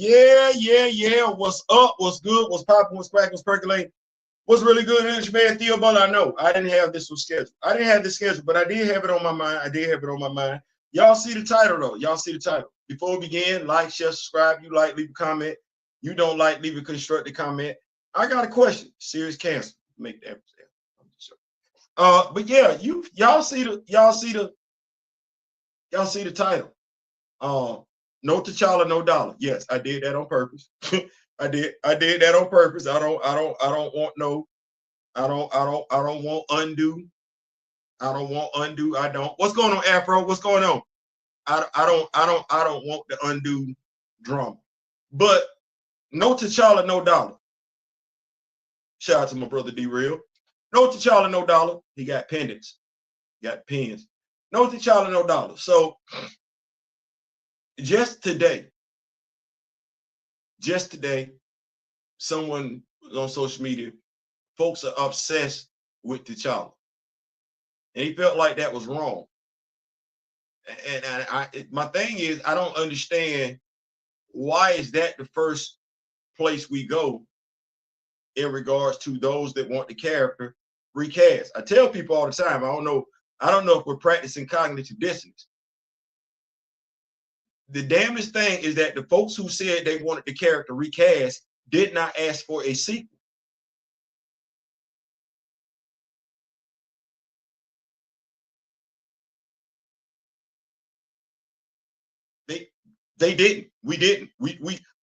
Yeah. What's up? What's good? What's popping? What's cracking? What's percolating? What's really good in this man, Theo? But I know I didn't have this scheduled. I didn't have this scheduled, but I did have it on my mind. Y'all see the title though. Y'all see the title. Before we begin, like, share, subscribe. You like, leave a comment. You don't like, leave a constructive comment. I got a question. Serious cancer. Make that. But yeah, y'all see the title. No T'Challa, no dollar. Yes, I did that on purpose. I did that on purpose. I don't want undo. I don't. What's going on, Afro? What's going on? I don't want the undo drama. But no T'Challa, no dollar. Shout out to my brother D Real. No T'Challa, no dollar. He got pendants. He got pins. No T'Challa, no dollar. So just today, someone on social media, folks are obsessed with T'Challa. And he felt like that was wrong. And my thing is, I don't understand why is that the first place we go in regards to those that want the character recast. I tell people all the time, I don't know if we're practicing cognitive dissonance. The damnest thing is that the folks who said they wanted the character recast did not ask for a sequel. They didn't. We didn't.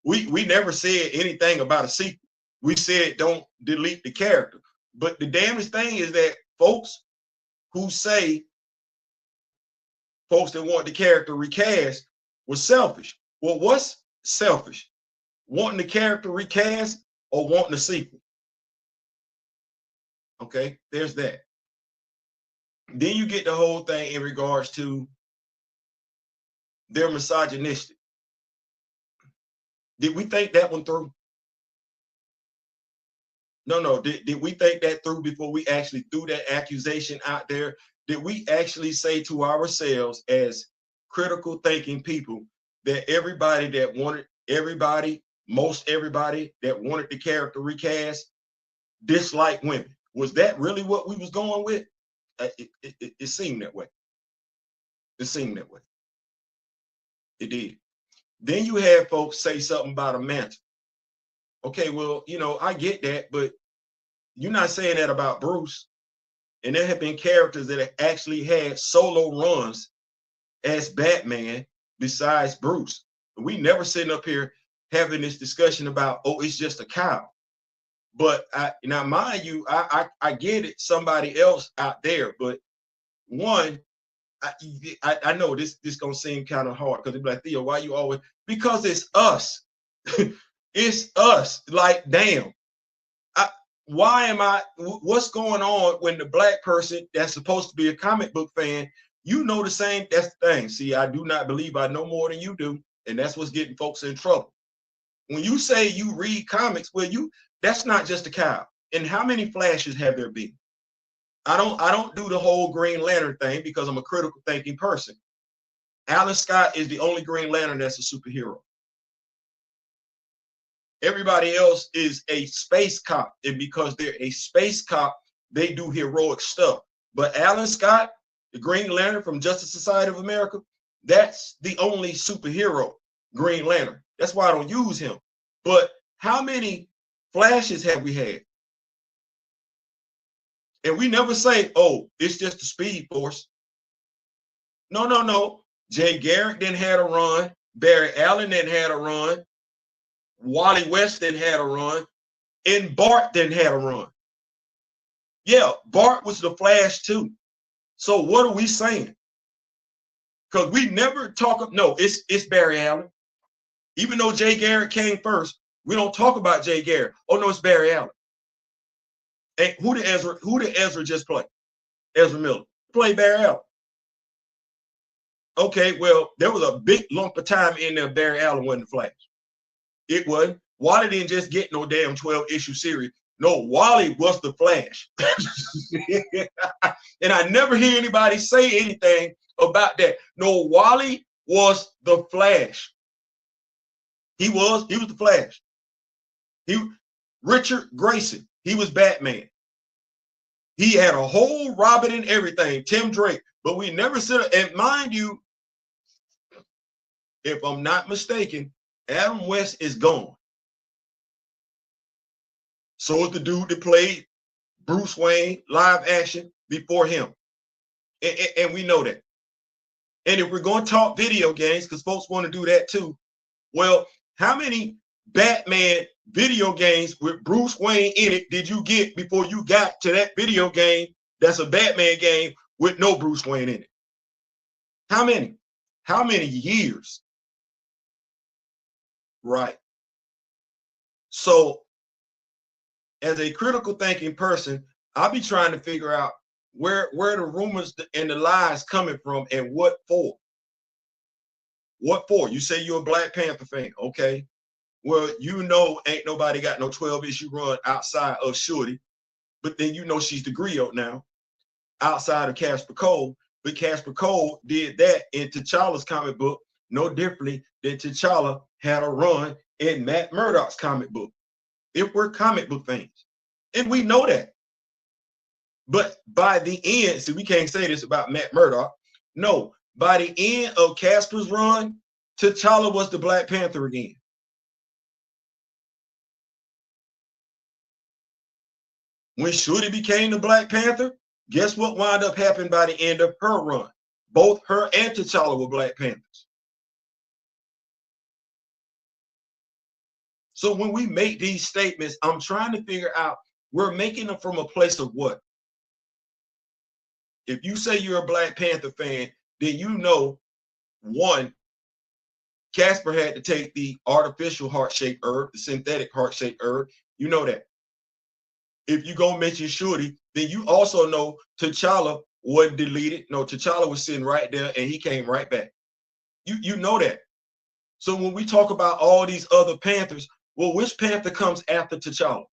We never said anything about a sequel. We said don't delete the character. But the damnest thing is that folks who say folks that want the character recast was selfish. Well, what's selfish? Wanting the character recast or wanting a sequel? Okay, there's that. Then you get the whole thing in regards to they're misogynistic. Did we think that one through? No. Did we think that through before we actually threw that accusation out there? Did we actually say to ourselves as critical thinking people that most everybody that wanted the character recast disliked women? Was that really what we was going with? It seemed that way. It seemed that way. It did. Then you had folks say something about a mantle. Okay, well, I get that, but you're not saying that about Bruce. And there have been characters that have actually had solo runs as Batman besides Bruce. We never sitting up here having this discussion about, oh, it's just a cow. But now, mind you, I get it, somebody else out there, but one, I know this gonna seem kind of hard because they're like, Theo, why you always? Because it's us. It's us. Like, damn. What's going on when the black person that's supposed to be a comic book fan, the same, that's the thing. See, I do not believe I know more than you do, and that's what's getting folks in trouble. When you say you read comics, well, that's not just a cow. And how many Flashes have there been? I don't do the whole Green Lantern thing because I'm a critical thinking person. Alan Scott is the only Green Lantern that's a superhero. Everybody else is a space cop, and because they're a space cop, they do heroic stuff. But Alan Scott, the Green Lantern from Justice Society of America, that's the only superhero Green Lantern. That's why I don't use him. But how many Flashes have we had? And we never say, oh, it's just the Speed Force. No. Jay Garrick then had a run. Barry Allen then had a run. Wally West then had a run. And Bart then had a run. Yeah, Bart was the Flash too. So what are we saying? Because we never talk, no, it's Barry Allen. Even though Jay Garrick came first, we don't talk about Jay Garrick. Oh no, it's Barry Allen. And who did Ezra just play? Ezra Miller. Play Barry Allen. Okay, well, there was a big lump of time in there. Barry Allen wasn't the Flash. It wasn't. Wally didn't just get no damn 12-issue series. No, Wally was the Flash. And I never hear anybody say anything about that. No, Wally was the Flash. He was the Flash. Richard Grayson, he was Batman. He had a whole Robin and everything, Tim Drake, but we never said, and mind you, if I'm not mistaken, Adam West is gone. So is the dude that played Bruce Wayne live action before him. And we know that. And if we're going to talk video games, because folks want to do that too, well, how many Batman video games with Bruce Wayne in it did you get before you got to that video game that's a Batman game with no Bruce Wayne in it? How many? How many years? Right. So as a critical thinking person, I'll be trying to figure out where the rumors and the lies coming from and what for. What for? You say you're a Black Panther fan. Okay. Well, you know, ain't nobody got no 12-issue run outside of Shorty, but then you know she's the griot now, outside of Casper Cole. But Casper Cole did that in T'Challa's comic book, no differently than T'Challa had a run in Matt Murdock's comic book. If we're comic book fans, and we know that. But by the end, see, we can't say this about Matt Murdock. No, by the end of Casper's run, T'Challa was the Black Panther again. When Shorty became the Black Panther, guess what wound up happening by the end of her run? Both her and T'Challa were Black Panthers. So when we make these statements, I'm trying to figure out, we're making them from a place of what? If you say you're a Black Panther fan, then you know, one, Casper had to take the artificial heart-shaped herb, the synthetic heart-shaped herb. You know that. If you go mention Shorty, then you also know T'Challa wasn't deleted. No, T'Challa was sitting right there and he came right back. You know that. So when we talk about all these other Panthers, well, which Panther comes after T'Challa?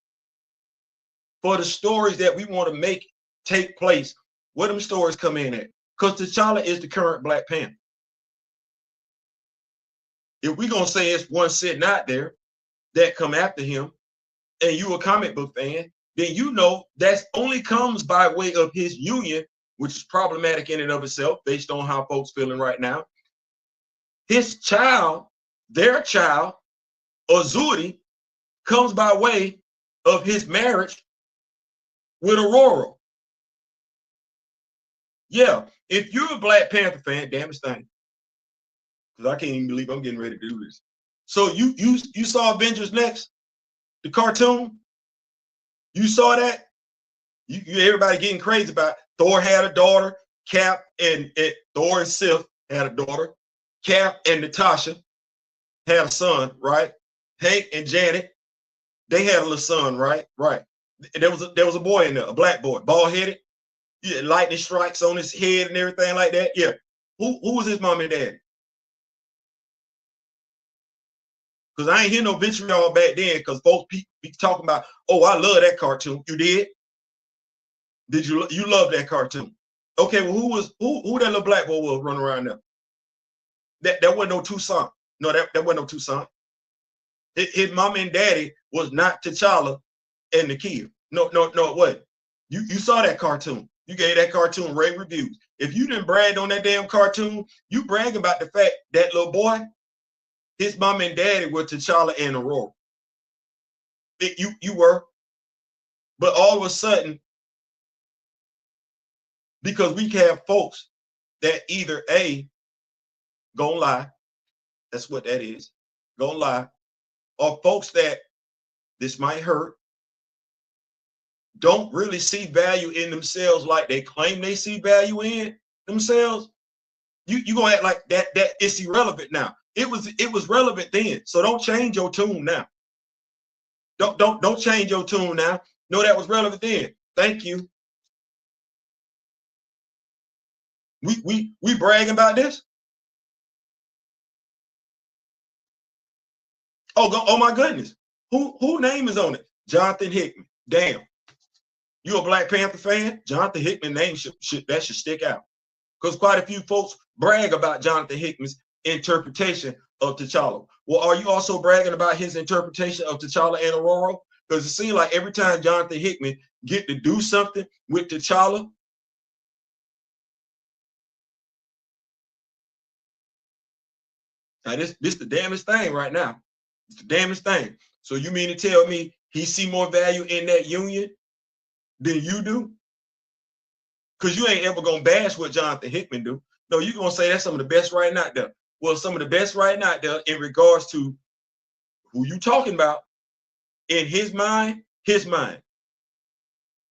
For the stories that we want to make take place, where them stories come in at? Because T'Challa is the current Black Panther. If we're going to say it's one sitting out there that come after him, and you a comic book fan, then you know that only comes by way of his union, which is problematic in and of itself, based on how folks feeling right now. His child, their child, Azuri, comes by way of his marriage with Aurora. Yeah, if you're a Black Panther fan, damnest thing, because I can't even believe I'm getting ready to do this. So you saw Avengers Next, the cartoon? You saw that? You everybody getting crazy about it. Thor had a daughter, Cap and Thor and Sif had a daughter. Cap and Natasha had a son, right? Hank and Janet, they had a little son, right? Right. There was a boy in there, a black boy, bald-headed, yeah, lightning strikes on his head and everything like that. Yeah. Who was his mom and dad? Because I ain't hear no vitriol back then, because folks be talking about, oh, I love that cartoon. You did? Did you love that cartoon? Okay, well, who that little black boy was running around there? That wasn't no Toussaint. No, that wasn't no Toussaint. His mom and daddy was not T'Challa and the kid. No, it wasn't. You saw that cartoon. You gave that cartoon rave reviews. If you didn't brag on that damn cartoon, you brag about the fact that little boy, his mom and daddy were T'Challa and Aurora. You were. But all of a sudden, because we have folks that either A, gonna lie, that's what that is, gonna lie, or folks that, this might hurt, don't really see value in themselves like they claim they see value in themselves. You gonna act like that it's irrelevant now. It was relevant then. So don't change your tune now. Don't change your tune now. No, that was relevant then. Thank you. We bragging about this. Oh my goodness. Who name is on it? Jonathan Hickman. Damn. You a Black Panther fan? Jonathan Hickman name should stick out. Because quite a few folks brag about Jonathan Hickman's interpretation of T'Challa. Well, are you also bragging about his interpretation of T'Challa and Aurora? Because it seems like every time Jonathan Hickman get to do something with T'Challa, now this the damnest thing right now. It's the damnest thing. So you mean to tell me he see more value in that union than you do? Because you ain't ever gonna bash what Jonathan Hickman do. No, you're gonna say that's some of the best writing out there. Well, some of the best writing out there in regards to who you talking about, in his mind,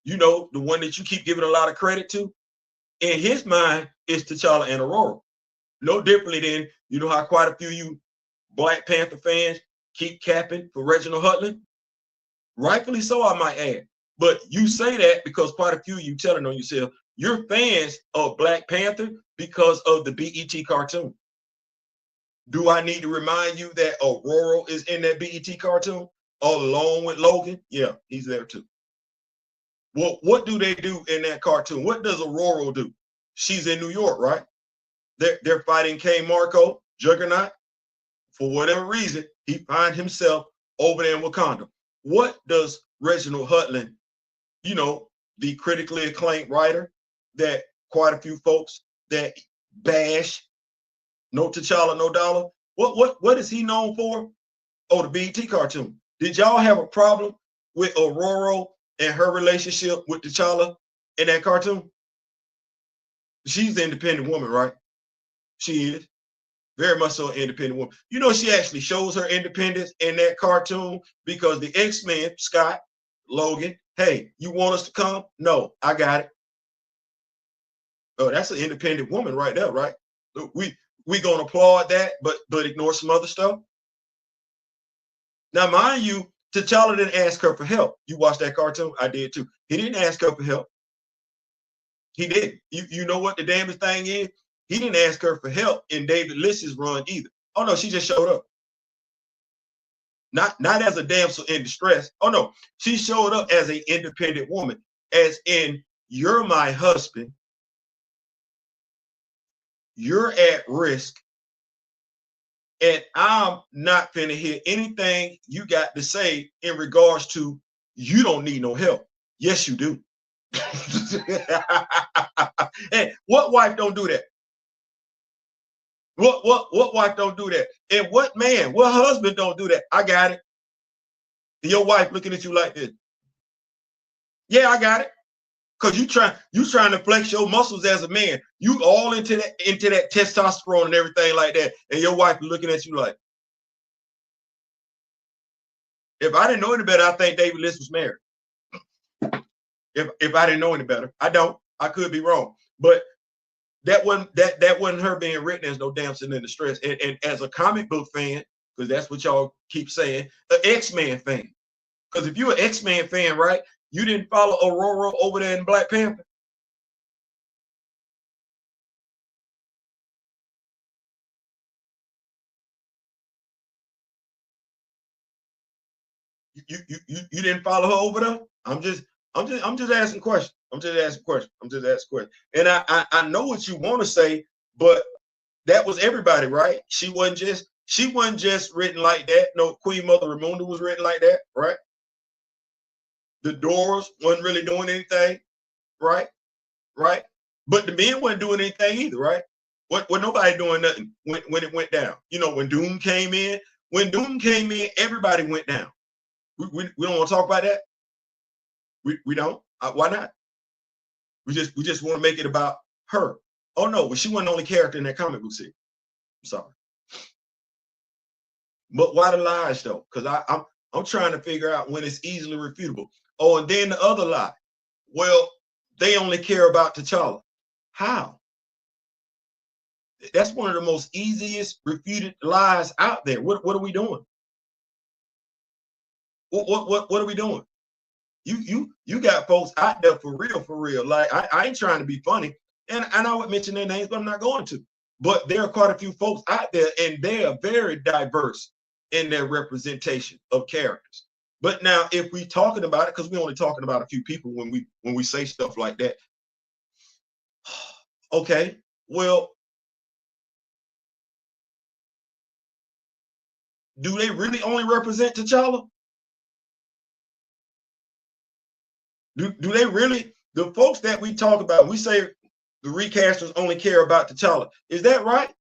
you know, the one that you keep giving a lot of credit to, in his mind is T'Challa and Aurora. No differently than, you know how quite a few of you Black Panther fans keep capping for Reginald Hudlin? Rightfully so, I might add. But you say that because quite a few of you telling on yourself, you're fans of Black Panther because of the BET cartoon. Do I need to remind you that Aurora is in that BET cartoon along with Logan? Yeah, he's there too. Well, what do they do in that cartoon? What does Aurora do? She's in New York, right? They're fighting King Marco, Juggernaut. For whatever reason, he finds himself over there in Wakanda. What does Reginald Hudlin, you know, the critically acclaimed writer that quite a few folks that bash, no T'Challa, no dollar, what is he known for? Oh, the BET cartoon. Did y'all have a problem with Aurora and her relationship with T'Challa in that cartoon? She's the independent woman, right? She is. Very much so an independent woman. You know, she actually shows her independence in that cartoon because the X-Men, Scott, Logan, hey, you want us to come? No, I got it. Oh, that's an independent woman right there, right? We gonna applaud that, but ignore some other stuff. Now, mind you, T'Challa didn't ask her for help. You watched that cartoon? I did too. He didn't ask her for help. He didn't. You know what the damnest thing is? He didn't ask her for help in David Lish's run either. Oh no, she just showed up. Not as a damsel in distress. Oh no, she showed up as an independent woman, as in, you're my husband, you're at risk, and I'm not finna hear anything you got to say in regards to you don't need no help. Yes, you do. And what wife don't do that? What wife don't do that? And what husband don't do that? I got it. Your wife looking at you like this. Yeah, I got it. Cause you trying to flex your muscles as a man. You all into that testosterone and everything like that. And your wife looking at you like, if I didn't know any better, I think David Lish was married. If I didn't know any better. I don't. I could be wrong. But that wasn't her being written as no damsel in distress. And as a comic book fan, because that's what y'all keep saying, an X-Men fan. Because if you're an X-Men fan, right, you didn't follow Aurora over there in Black Panther. You didn't follow her over there. I'm just asking questions. I'm just asking questions. And I know what you want to say, but that was everybody, right? She wasn't just written like that. No, Queen Mother Ramunda was written like that, right? The Doors wasn't really doing anything, right? Right? But the men wasn't doing anything either, right? What nobody doing nothing when it went down. You know, when Doom came in, everybody went down. We don't want to talk about that. We don't. Why not? We just want to make it about her. Oh no, but she wasn't the only character in that comic book series. I'm sorry. But why the lies though? Because I'm trying to figure out when it's easily refutable. Oh, and then the other lie. Well, they only care about T'Challa. How? That's one of the most easiest refuted lies out there. What are we doing? What are we doing? You got folks out there for real. Like I ain't trying to be funny, and I would mention their names, but I'm not going to. But there are quite a few folks out there, and they are very diverse in their representation of characters. But now, if we talking about it, because we're only talking about a few people when we say stuff like that. Okay, well, do they really only represent T'Challa? Do they really, the folks that we talk about, we say the recasters only care about T'Challa. Is that right?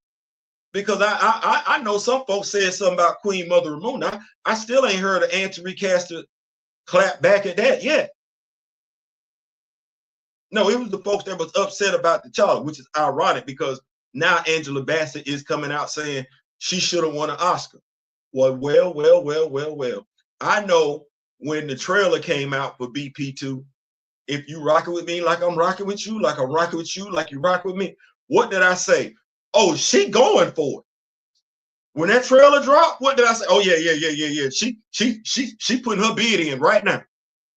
Because I know some folks said something about Queen Mother Ramona. I still ain't heard an anti-recaster clap back at that yet. No, it was the folks that was upset about T'Challa, which is ironic because now Angela Bassett is coming out saying she should have won an Oscar. Well. I know when the trailer came out for BP2, if you rocking with me like I'm rocking with you, like I'm rocking with you, like you rock with me, what did I say? Oh, she going for it. When that trailer dropped, what did I say? Oh, yeah. She putting her bid in right now.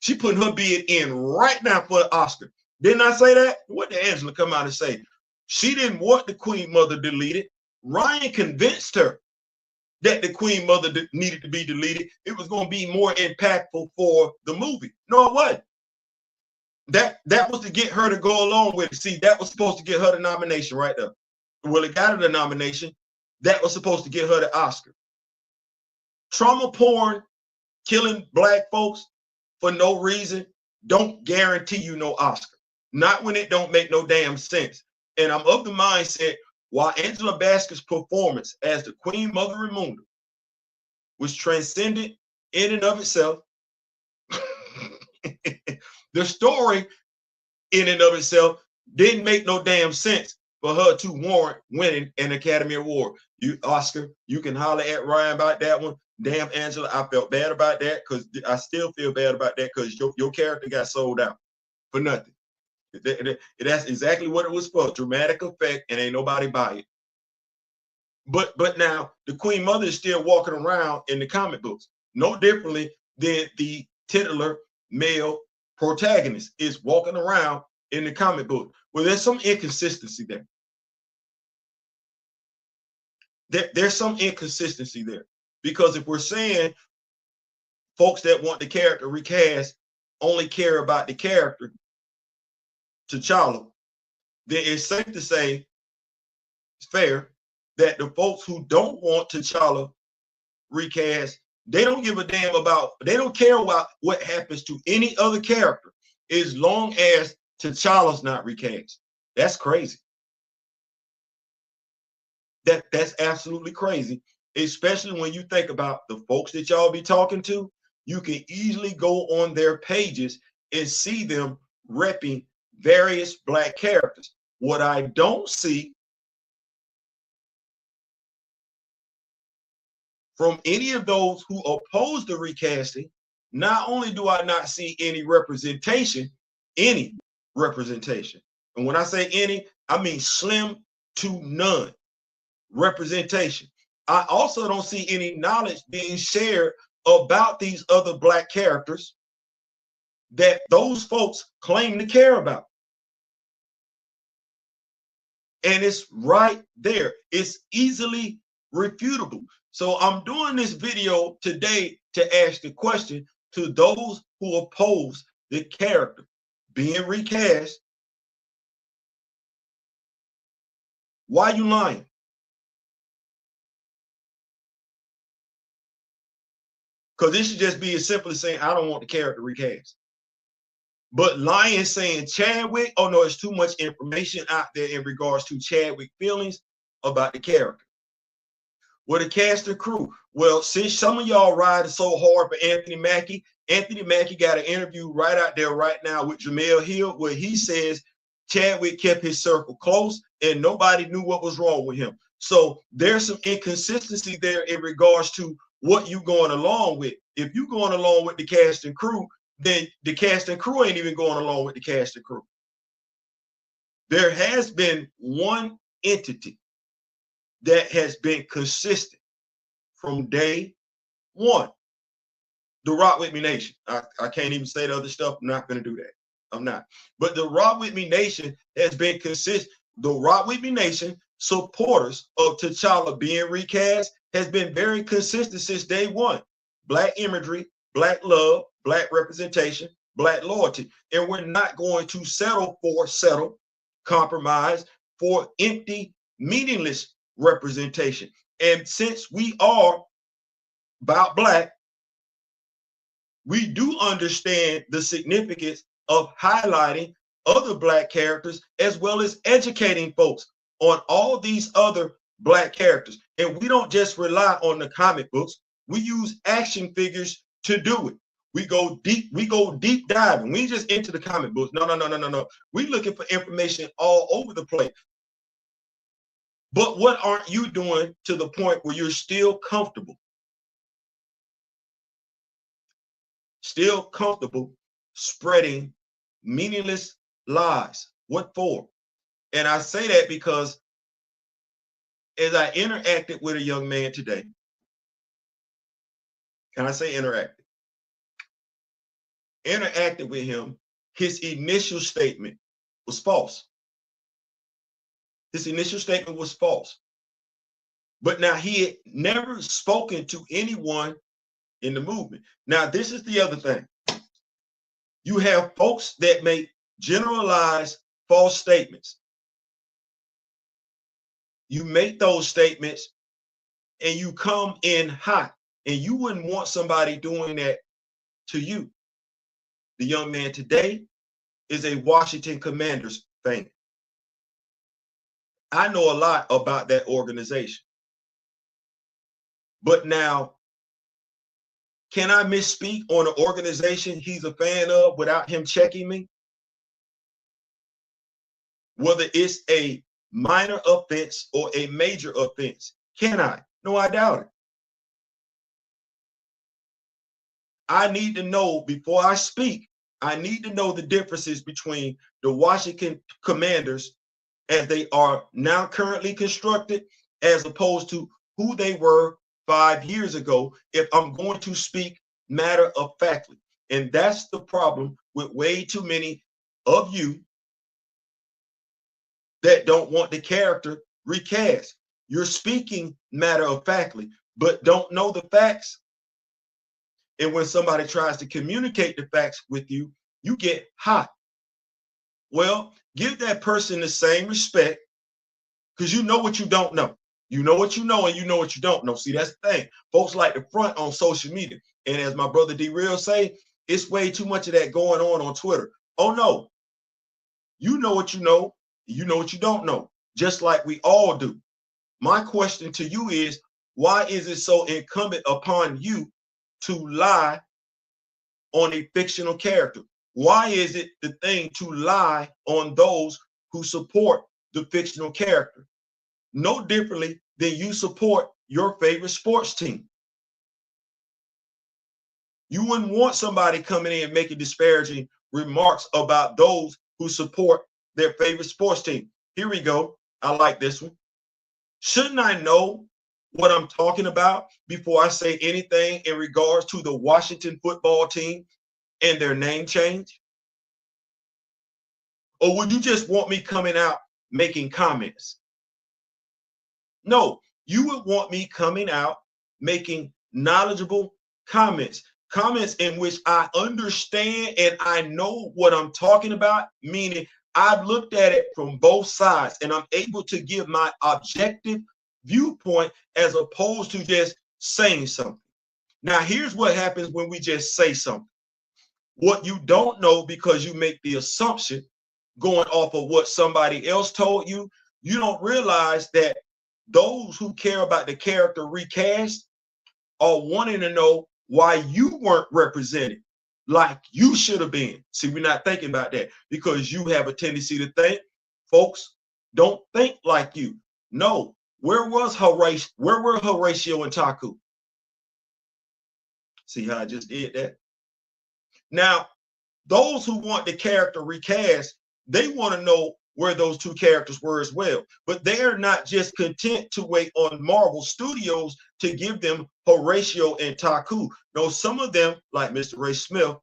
She putting her bid in right now for an Oscar. Didn't I say that? What did Angela come out and say? She didn't want the Queen Mother deleted. Ryan convinced her that the Queen Mother needed to be deleted. It was going to be more impactful for the movie. No, it wasn't. That was to get her to go along with it. See, that was supposed to get her the nomination right there. Well, it got her the nomination. That was supposed to get her the Oscar. Trauma porn, killing black folks for no reason, don't guarantee you no Oscar. Not when it don't make no damn sense. And I'm of the mindset, while Angela Bassett's performance as the Queen Mother Ramona was transcendent in and of itself, the story in and of itself didn't make no damn sense for her to warrant winning an Academy Award. You, Oscar, you can holler at Ryan about that one. Damn, Angela, I felt bad about that because I still feel bad about that because your character got sold out for nothing. That's exactly what it was for, dramatic effect, and ain't nobody buy it. But now the Queen Mother is still walking around in the comic books, no differently than the titular male protagonist is walking around in the comic book. Well, there's some inconsistency there. There's some inconsistency there. Because if we're saying folks that want the character recast only care about the character T'Challa, then it's safe to say, it's fair, that the folks who don't want T'Challa recast, they don't give a damn about, they don't care about what happens to any other character as long as T'Challa's not recast. That's crazy. That's absolutely crazy, especially when you think about the folks that y'all be talking to. You can easily go on their pages and see them repping various black characters. What I don't see from any of those who oppose the recasting, not only do I not see any representation, and when I say any, I mean slim to none representation. I also don't see any knowledge being shared about these other black characters that those folks claim to care about. And it's right there. It's easily refutable. So I'm doing this video today to ask the question to those who oppose the character being recast. Why are you lying? Because this should just be as simple as saying, I don't want the character recast. But lying saying Chadwick, oh no, it's too much information out there in regards to Chadwick feelings about the character. Well, the cast and crew. Well, since some of y'all riding so hard for Anthony Mackie got an interview right out there right now with Jamel Hill where he says Chadwick kept his circle close and nobody knew what was wrong with him. So there's some inconsistency there in regards to what you going along with. If you going along with the cast and crew, then the cast and crew ain't even going along with the cast and crew. There has been one entity that has been consistent from day one. The Rock With Me Nation. I can't even say the other stuff. I'm not going to do that. I'm not. But the Rock With Me Nation has been consistent. The Rock With Me Nation supporters of T'Challa being recast has been very consistent since day one. Black imagery, black love, black representation, black loyalty. And we're not going to settle, compromise for empty, meaningless representation. And since we are about Black, we do understand the significance of highlighting other Black characters as well as educating folks on all these other Black characters. And we don't just rely on the comic books. We use action figures to do it. We go deep diving. We just into the comic books. No. We're looking for information all over the place. But what aren't you doing to the point where you're still comfortable? Still comfortable spreading meaningless lies. What for? And I say that because as I interacted with a young man today, can I say interacted? Interacted with him, his initial statement was false. His initial statement was false. But now he had never spoken to anyone in the movement. Now, this is the other thing. You have folks that make generalized false statements. You make those statements and you come in hot, and you wouldn't want somebody doing that to you. The young man today is a Washington Commanders fan. I know a lot about that organization. But now, can I misspeak on an organization he's a fan of without him checking me? Whether it's a minor offense or a major offense, can I? No, I doubt it. I need to know before I speak, I need to know the differences between the Washington Commanders as they are now currently constructed as opposed to who they were 5 years ago if I'm going to speak matter of factly. And that's the problem with way too many of you that don't want the character recast. You're speaking matter of factly, but don't know the facts. And when somebody tries to communicate the facts with you, you get hot. Well, give that person the same respect because you know what you don't know. You know what you know and you know what you don't know. See, that's the thing. Folks like to front on social media. And as my brother D-Real say, it's way too much of that going on Twitter. Oh, no. You know what you know. You know what you don't know, just like we all do. My question to you is, why is it so incumbent upon you to lie on a fictional character? Why is it the thing to lie on those who support the fictional character? No differently than you support your favorite sports team. You wouldn't want somebody coming in and making disparaging remarks about those who support their favorite sports team. Here we go. I like this one. Shouldn't I know what I'm talking about before I say anything in regards to the Washington football team and their name change? Or would you just want me coming out making comments? No, you would want me coming out making knowledgeable comments in which I understand and I know what I'm talking about, meaning I've looked at it from both sides and I'm able to give my objective viewpoint as opposed to just saying something. Now, here's what happens when we just say something. What you don't know because you make the assumption going off of what somebody else told you, you don't realize that those who care about the character recast are wanting to know why you weren't represented like you should have been. See, we're not thinking about that because you have a tendency to think folks don't think like you. No, where were Horatio and Taku? See how I just did that? Now, those who want the character recast, they want to know where those two characters were as well. But they are not just content to wait on Marvel Studios to give them Horatio and Taku. No, some of them, like Mr. Ray Smith,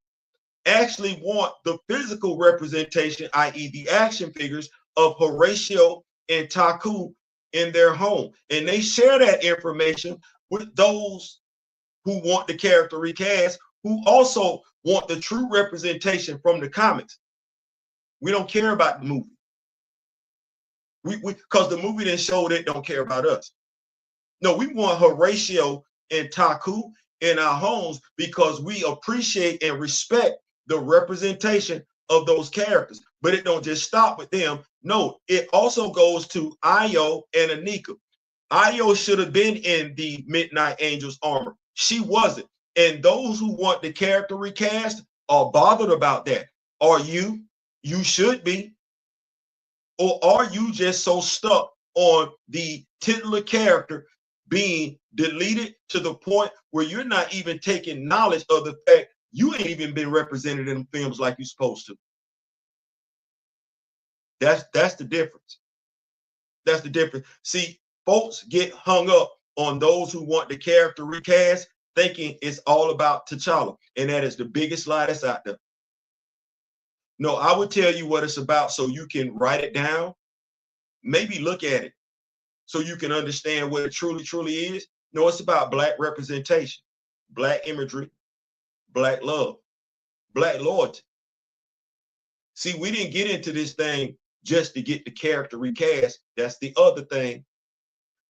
actually want the physical representation, i.e. the action figures of Horatio and Taku in their home. And they share that information with those who want the character recast, who also want the true representation from the comics. We don't care about the movie. Because the movie didn't show that don't care about us. No, we want Horatio and Taku in our homes because we appreciate and respect the representation of those characters. But it don't just stop with them. No, it also goes to Io and Anika. Io should have been in the Midnight Angels armor. She wasn't. And those who want the character recast are bothered about that. Are you? You should be. Or are you just so stuck on the titular character being deleted to the point where you're not even taking knowledge of the fact you ain't even been represented in films like you're supposed to? That's the difference. That's the difference. See, folks get hung up on those who want the character recast, thinking it's all about T'Challa, and that is the biggest lie that's out there. No, I would tell you what it's about so you can write it down, maybe look at it so you can understand what it truly is. No, it's about Black representation, Black imagery, Black love, Black loyalty. See, we didn't get into this thing just to get the character recast. That's the other thing.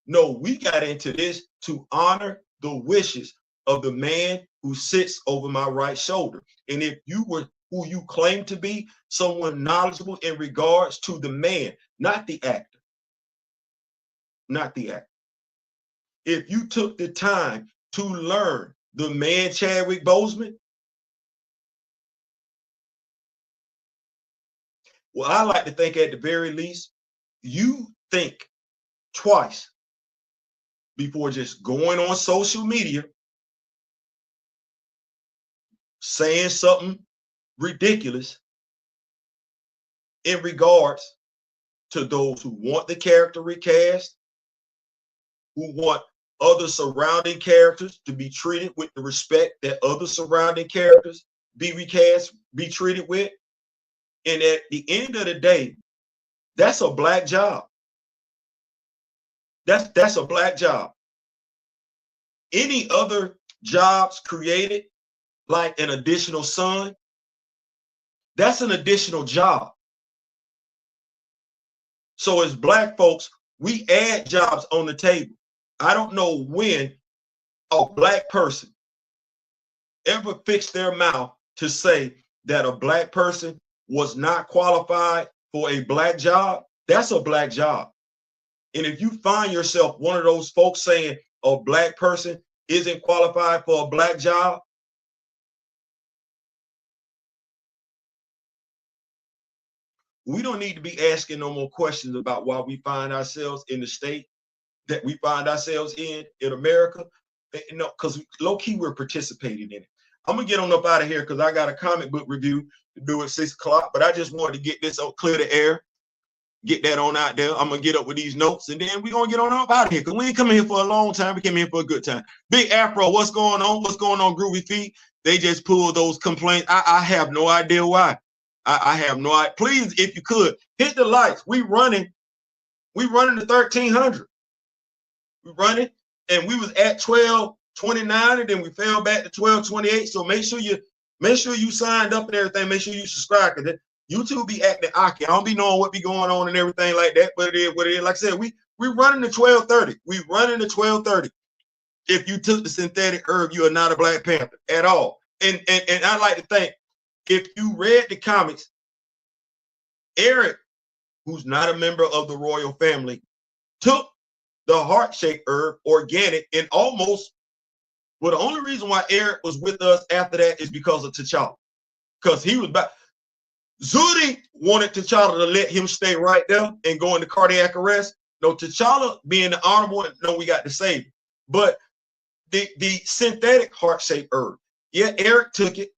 No, we got into this to honor the wishes of the man who sits over my right shoulder. And if you were who you claim to be, someone knowledgeable in regards to the man, not the actor, not the actor. If you took the time to learn the man Chadwick Boseman, well, I like to think at the very least, you think twice before just going on social media, saying something ridiculous in regards to those who want the character recast, who want other surrounding characters to be treated with the respect that other surrounding characters be recast, be treated with. And at the end of the day, that's a Black job. That's a Black job. Any other jobs created, like an additional son, that's an additional job. So as Black folks, we add jobs on the table. I don't know when a Black person ever fixed their mouth to say that a Black person was not qualified for a Black job. That's a Black job. And if you find yourself one of those folks saying a Black person isn't qualified for a Black job, we don't need to be asking no more questions about why we find ourselves in the state that we find ourselves in America. You know, because low-key we're participating in it. I'm gonna get on up out of here because I got a comic book review to do at 6 o'clock, but I just wanted to get this on, clear the air, get that on out there. I'm gonna get up with these notes, and then we're gonna get on up out of here because we ain't coming here for a long time. We came here for a good time. Big Afro, what's going on? What's going on, Groovy Feet? They just pulled those complaints. I have no idea why. I have no idea. Please, if you could, hit the likes. We running to 1,300. We running, and we was at 1229, and then we fell back to 1228. So make sure you signed up and everything. Make sure you subscribe, because YouTube be acting ocky. I don't be knowing what be going on and everything like that, but it is what it is. Like I said, we running to 1230. We running to 1230. If you took the synthetic herb, you are not a Black Panther at all. And I like to think, if you read the comics, Eric, who's not a member of the royal family, took the heart-shaped herb organic, and almost, well, the only reason why Eric was with us after that is because of T'Challa. Because he was back. Zuri wanted T'Challa to let him stay right there and go into cardiac arrest. No, T'Challa being the honorable, no, we got to save him. But the synthetic heart-shaped herb, yeah, Eric took it.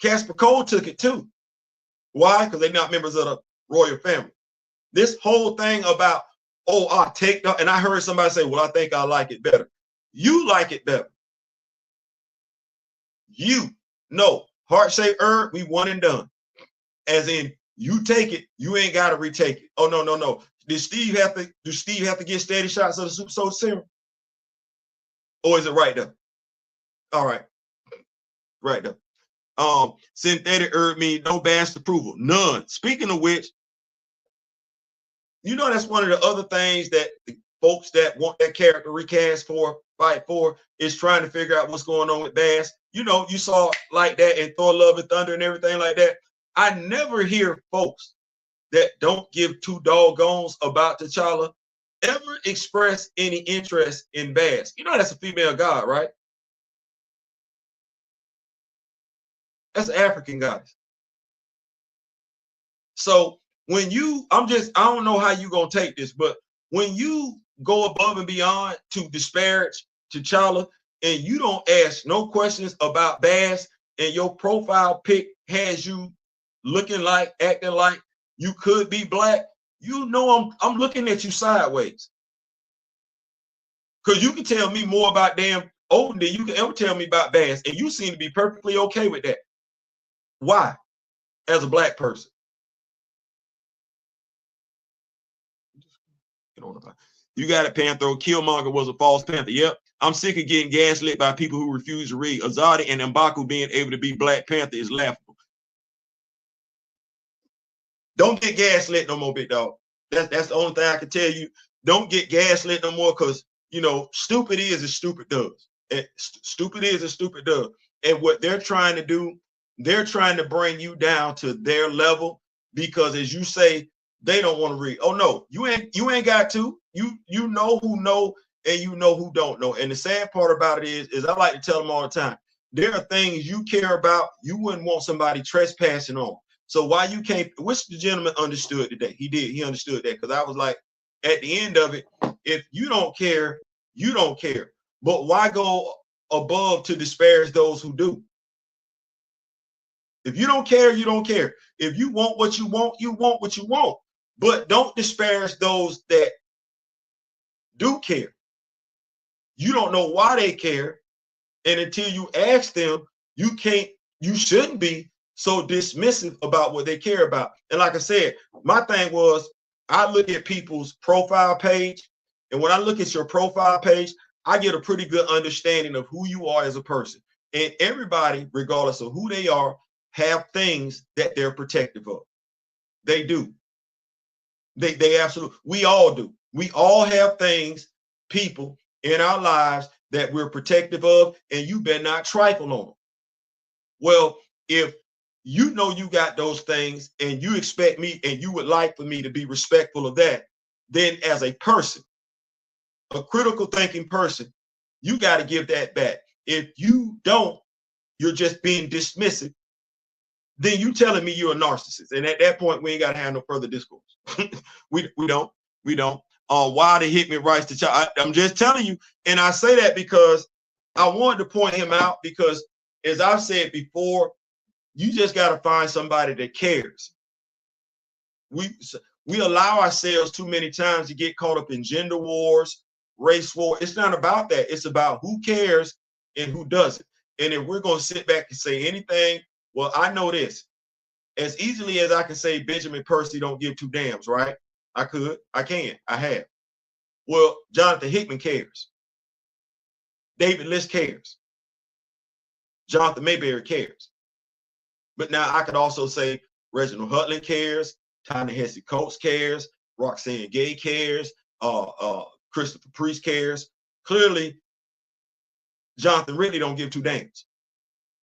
Casper Cole took it too. Why? Because they're not members of the royal family. This whole thing about, oh, I take that, and I heard somebody say, well, I think I like it better. You like it better. You know, heart-shaped herb, we one and done. As in, you take it, you ain't got to retake it. Oh, no. Do Steve have to get steady shots of the Super Soul Serum? Or is it right there? All right. Right there. Synthetic herb means no badge approval. None. Speaking of which, you know, that's one of the other things that folks that want that character recast for, fight for, is trying to figure out what's going on with Bass. You know, you saw like that in Thor: Love and Thunder and everything like that. I never hear folks that don't give two doggones about T'Challa ever express any interest in Bass. You know, that's a female god, right? That's an African goddess. So when you, I don't know how you're going to take this, but when you go above and beyond to disparage T'Challa and you don't ask no questions about Bass, and your profile pic has you looking like, acting like you could be black, you know I'm looking at you sideways. Because you can tell me more about damn Odin than you can ever tell me about Bass, and you seem to be perfectly okay with that. Why? As a black person. You got it, Panther. Killmonger was a false Panther. Yep. I'm sick of getting gaslit by people who refuse to read. Azadi and M'Baku being able to be Black Panther is laughable. Don't get gaslit no more, big dog. That's the only thing I can tell you. Don't get gaslit no more, because, you know, stupid is as stupid does. Stupid is as stupid does. And what they're trying to do, they're trying to bring you down to their level, because, as you say, they don't want to read. Oh no, you ain't got to. You know who know, and you know who don't know. And the sad part about it is I like to tell them all the time, there are things you care about you wouldn't want somebody trespassing on. So why you can't, which the gentleman understood today. He did. He understood that, because I was like, at the end of it, if you don't care, you don't care. But why go above to disparage those who do? If you don't care, you don't care. If you want what you want, you want what you want. But don't disparage those that do care. You don't know why they care. And until you ask them, you shouldn't be so dismissive about what they care about. And like I said, my thing was, I look at people's profile page. And when I look at your profile page, I get a pretty good understanding of who you are as a person. And everybody, regardless of who they are, have things that they're protective of. They do. They absolutely, we all do. We all have things, people in our lives that we're protective of, and you better not trifle on them. Well, if you know you got those things and you expect me and you would like for me to be respectful of that, then as a person, a critical thinking person, you got to give that back. If you don't, you're just being dismissive, then you telling me you're a narcissist. And at that point, we ain't got to have no further discourse. we don't. Why the Hickman writes to child? I'm just telling you. And I say that because I wanted to point him out, because as I've said before, you just got to find somebody that cares. We allow ourselves too many times to get caught up in gender wars, race war. It's not about that. It's about who cares and who doesn't. And if we're going to sit back and say anything, well, I know this. As easily as I can say Benjamin Percy don't give two damns, right? I could, I can, I have. Well, Jonathan Hickman cares. David List cares. Jonathan Mayberry cares. But now I could also say Reginald Hutland cares, Ta-Nehisi Coates cares, Roxanne Gay cares, Christopher Priest cares. Clearly, Jonathan really don't give two damns.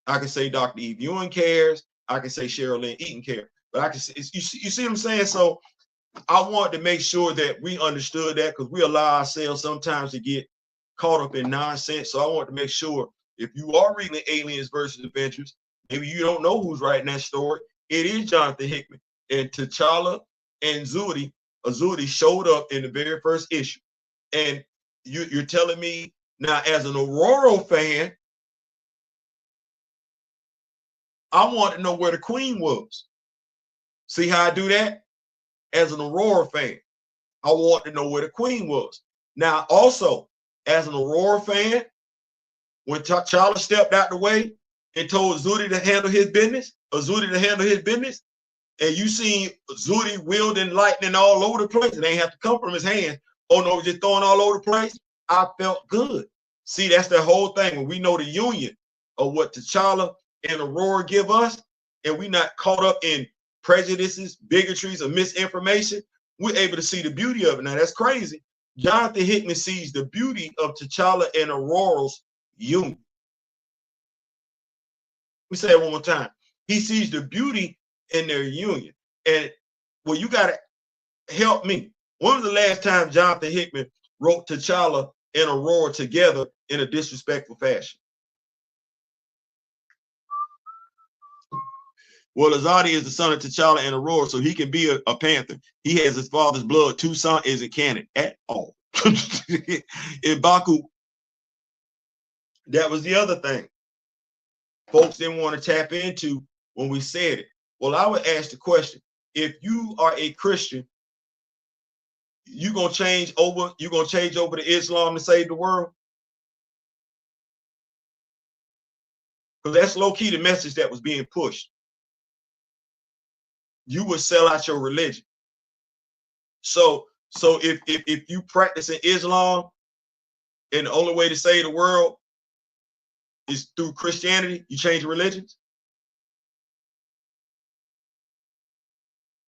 I can say Dr. Eve Ewing cares. I can say Cheryl Lynn Eaton cares. But I can say, you see what I'm saying? So I wanted to make sure that we understood that, because we allow ourselves sometimes to get caught up in nonsense. So I want to make sure, if you are reading Aliens versus Adventures, maybe you don't know who's writing that story. It is Jonathan Hickman. And T'Challa and Azudi showed up in the very first issue. And you're telling me now, as an Aurora fan, I want to know where the Queen was. See how I do that? As an Aurora fan, I want to know where the Queen was. Now, also, as an Aurora fan, when T'Challa stepped out the way and told Azudi to handle his business, and you seen Azudi wielding lightning all over the place, it ain't have to come from his hands. Oh no, just throwing all over the place. I felt good. See, that's the whole thing. When we know the union of what T'Challa and Aurora give us, and we not caught up in prejudices, bigotries, or misinformation, we're able to see the beauty of it. Now, that's crazy, Jonathan Hickman sees the beauty of T'Challa and Aurora's union. We say it one more time. He sees the beauty in their union. And well, you got to help me. When was the last time Jonathan Hickman wrote T'Challa and Aurora together in a disrespectful fashion? Well, Azadi is the son of T'Challa and Aurora, so he can be a Panther. He has his father's blood. Toussaint isn't canon at all. In Baku, that was the other thing folks didn't want to tap into when we said it. Well, I would ask the question, if you are a Christian, you're gonna change over to Islam to save the world? Because that's low-key the message that was being pushed. You would sell out your religion. So if you practice in Islam and the only way to save the world is through Christianity, you change religions?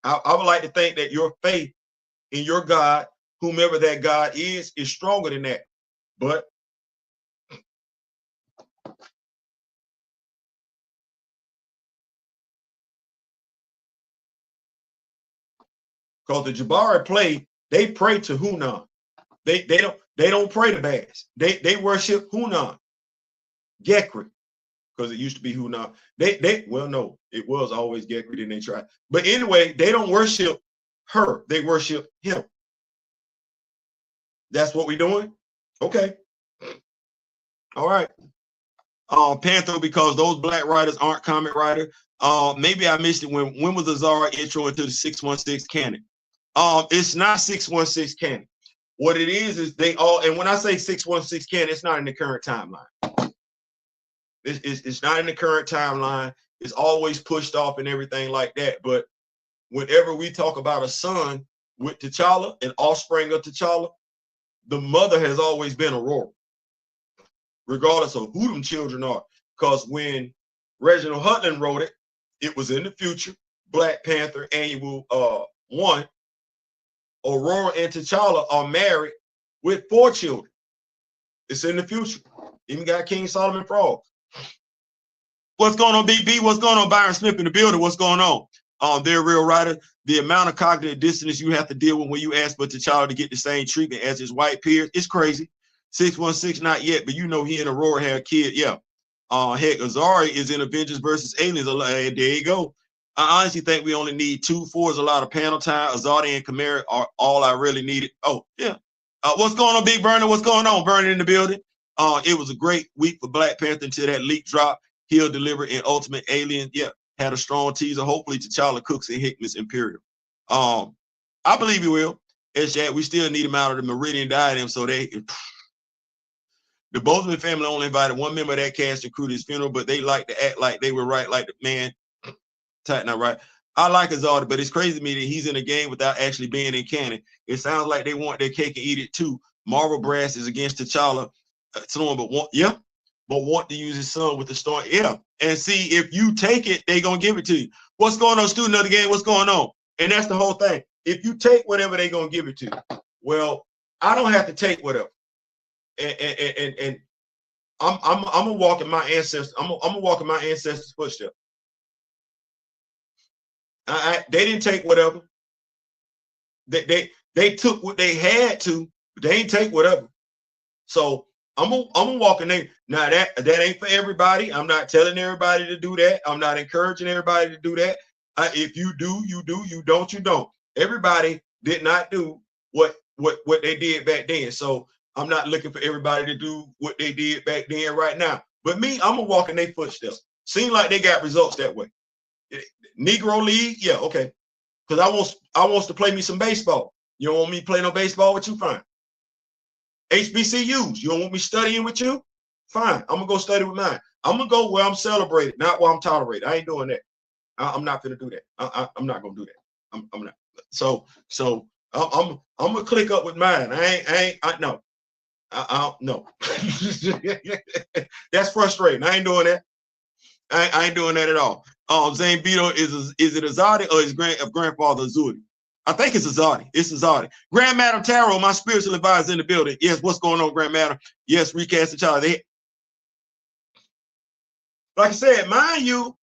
I would like to think that your faith in your God, whomever that God is stronger than that. But because the Jabari play, they pray to Hunan. They don't pray to Baz. They worship Hunan. Gekri, because it used to be Hunan. Well, no, it was always Gekri, then they tried. But anyway, they don't worship her, they worship him. That's what we're doing? Okay. All right. Panther, because those black writers aren't comic writers. Maybe I missed it. When was the Zara intro into the 616 canon? It's not 616 canon. What it is they all, and when I say 616 canon, it's not in the current timeline. It's not in the current timeline. It's always pushed off and everything like that. But whenever we talk about a son with T'Challa, an offspring of T'Challa, the mother has always been Aurora, regardless of who them children are. Because when Reginald Hutland wrote it, it was in the future. Black Panther Annual 1. Aurora and T'Challa are married with 4 children. It's in the future. Even got King Solomon Frogs. What's going on, BB? What's going on, Byron Smith in the building? What's going on? They're real writer. The amount of cognitive dissonance you have to deal with when you ask for T'Challa to get the same treatment as his white peers, it's crazy. 616, not yet, but you know he and Aurora had a kid. Yeah. Heck, Azari is in Avengers versus Aliens. There you go. I honestly think we only need 2. 4 is a lot of panel time. Azadi and Kamara are all I really needed. Oh, yeah. What's going on, Big Burner? What's going on, Burner in the building? It was a great week for Black Panther until that leak drop. He'll deliver in Ultimate Alien. Yeah, had a strong teaser. Hopefully, T'Challa cooks in Hickman's Imperial. I believe he will. It's that we still need him out of the Meridian Diadem, so the Boseman family only invited one member of that cast and crew to his funeral, but they like to act like they were right, like the man. Tighten up, right? I like Azadi, but it's crazy to me that he's in a game without actually being in canon. It sounds like they want their cake and eat it too. Marvel Brass is against T'Challa, but want to use his son with the story. Yeah, and see, if you take it, they gonna give it to you. What's going on, student of the game? What's going on? And that's the whole thing. If you take whatever, they gonna give it to you. Well, I don't have to take whatever. And I'm gonna walk in my ancestors. I'm gonna walk in my ancestors' footsteps. They didn't take whatever. They took what they had to, but they ain't take whatever. So I'm gonna walk in there. Now that ain't for everybody. I'm not telling everybody to do that. I'm not encouraging everybody to do that. If you do, you do. You don't, you don't. Everybody did not do what they did back then. So I'm not looking for everybody to do what they did back then right now. But me, I'm gonna walk in their footsteps. Seem like they got results that way. Negro League, yeah, okay. Because I wants to play me some baseball. You don't want me to play no baseball with you? Fine. HBCUs, you don't want me studying with you? Fine. I'm gonna go study with mine. I'm gonna go where I'm celebrated, not where I'm tolerated. I ain't doing that. I'm not gonna do that. I'm not gonna do that. I'm not. So I'm gonna click up with mine. I no. No. That's frustrating. I ain't doing that. I ain't doing that at all. Zane Beto, is it Azadi or his grandfather Azudi? I think it's Azadi. It's Azadi. Grand Madam Tarot, my spiritual advisor in the building. Yes, what's going on, Grand Madam? Yes, recast the child. Like I said, mind you,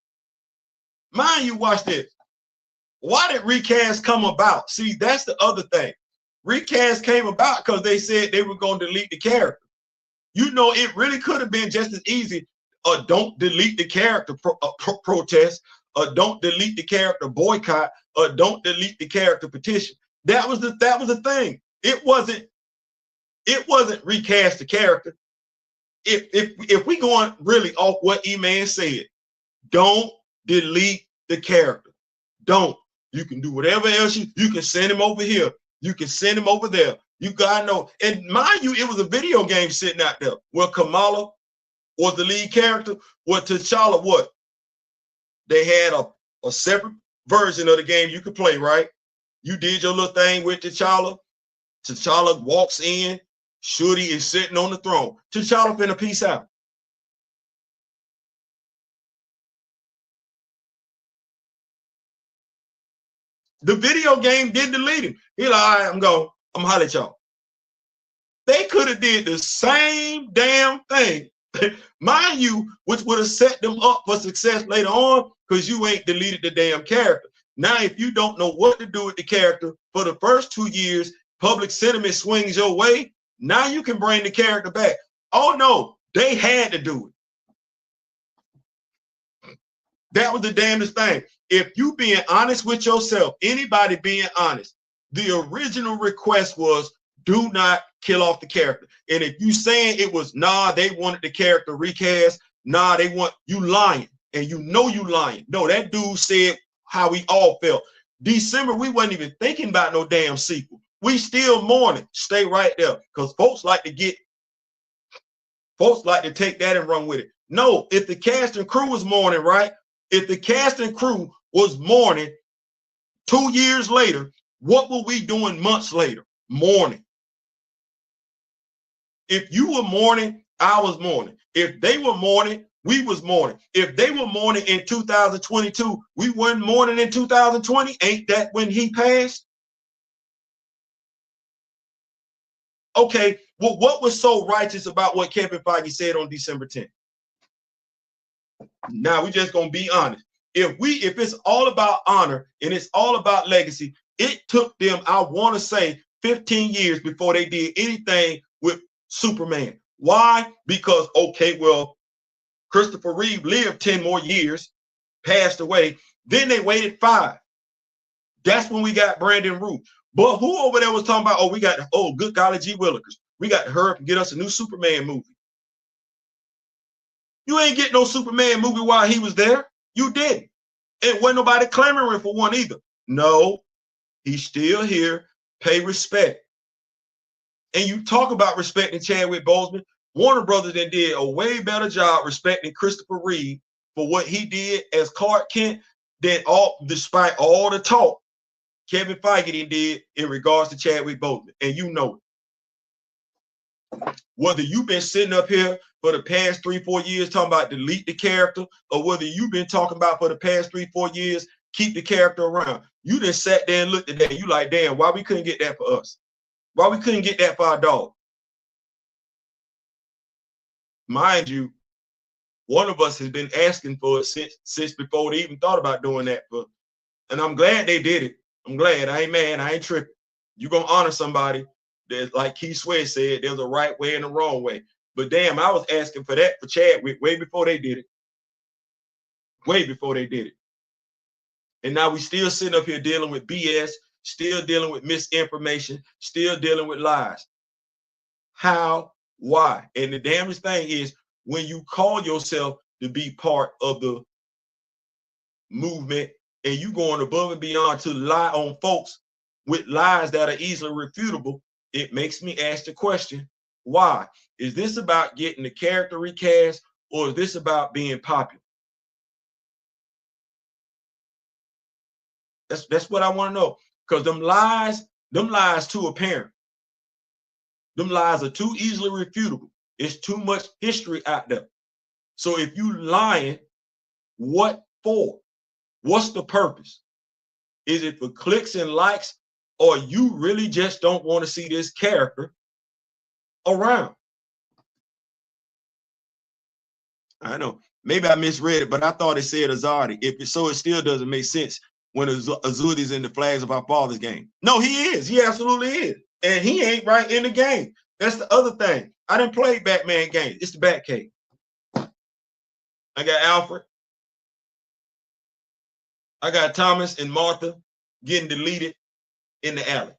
watch this. Why did recast come about? See, that's the other thing. Recast came about because they said they were going to delete the character. You know, it really could have been just as easy. Don't delete the character protest. Don't delete the character boycott. Don't delete the character petition. That was the thing. It wasn't recast the character. If we going really off what E-Man said, don't delete the character. Don't. You can do whatever else you can send him over here. You can send him over there. You gotta know. And mind you, it was a video game sitting out there where Kamala was the lead character. Where T'Challa, what? They had a separate version of the game you could play, right? You did your little thing with T'Challa. T'Challa walks in. Shuri is sitting on the throne. T'Challa finna peace out. The video game did delete him. He like, all right, I'm going. I'm holler at y'all. They could have did the same damn thing, mind you, which would have set them up for success later on because you ain't deleted the damn character. Now, if you don't know what to do with the character for the first 2 years, public sentiment swings your way. Now you can bring the character back. Oh no, they had to do it. That was the damnedest thing. If you being honest with yourself, anybody being honest, the original request was do not kill off the character. And if you saying it was, nah, they wanted the character recast, nah, they want, you lying. And you know you lying. No, that dude said how we all felt. December, we wasn't even thinking about no damn sequel. We still mourning. Stay right there. Because folks like to take that and run with it. No, if the cast and crew was mourning, right? If the cast and crew was mourning 2 years later, what were we doing months later? Mourning. If you were mourning, I was mourning. If they were mourning, we was mourning. If they were mourning in 2022, we weren't mourning in 2020. Ain't that when he passed? Okay, well, what was so righteous about what Kevin Feige said on December 10th? Now we just gonna be honest. If it's all about honor and it's all about legacy, it took them, I want to say, 15 years before they did anything with Superman. Why? Because, okay, well, Christopher Reeve lived 10 more years, passed away. Then they waited 5. That's when we got Brandon Root. But who over there was talking about, oh, we got, oh, good golly G. Willikers. We got to hurry up and get us a new Superman movie. You ain't get no Superman movie while he was there. You didn't. And wasn't nobody clamoring for one either. No, he's still here. Pay respect. And you talk about respecting Chadwick Boseman. Warner Brothers then did a way better job respecting Christopher Reeve for what he did as Clark Kent than despite all the talk Kevin Feige did in regards to Chadwick Boseman. And you know it. Whether you've been sitting up here for the past 3-4 years talking about delete the character, or whether you've been talking about for the past 3-4 years keep the character around, you just sat there and looked at that and you like, damn, why we couldn't get that for us? Why we couldn't get that for our dog? Mind you, one of us has been asking for it since before they even thought about doing that. And I'm glad they did it. I'm glad. I ain't mad. I ain't tripping. You're going to honor somebody. There's, like Keith Sweat said, there's a right way and a wrong way. But damn, I was asking for that for Chadwick way before they did it. Way before they did it. And now we still sitting up here dealing with BS, still dealing with misinformation, still dealing with lies. How? Why? And the damnest thing is when you call yourself to be part of the movement and you going above and beyond to lie on folks with lies that are easily refutable, it makes me ask the question, why? Is this about getting the character recast or is this about being popular? That's what I want to know. Because them lies too apparent. Them lies are too easily refutable. It's too much history out there. So if you lying, what for? What's the purpose? Is it for clicks and likes or you really just don't want to see this character around. I know. Maybe I misread it, but I thought it said Azadi. If it, so, it still doesn't make sense when Azudi's in the Flags of Our Fathers game. No, he is. He absolutely is. And he ain't right in the game. That's the other thing. I didn't play Batman game. It's the Batcave. I got Alfred. I got Thomas and Martha getting deleted in the alley.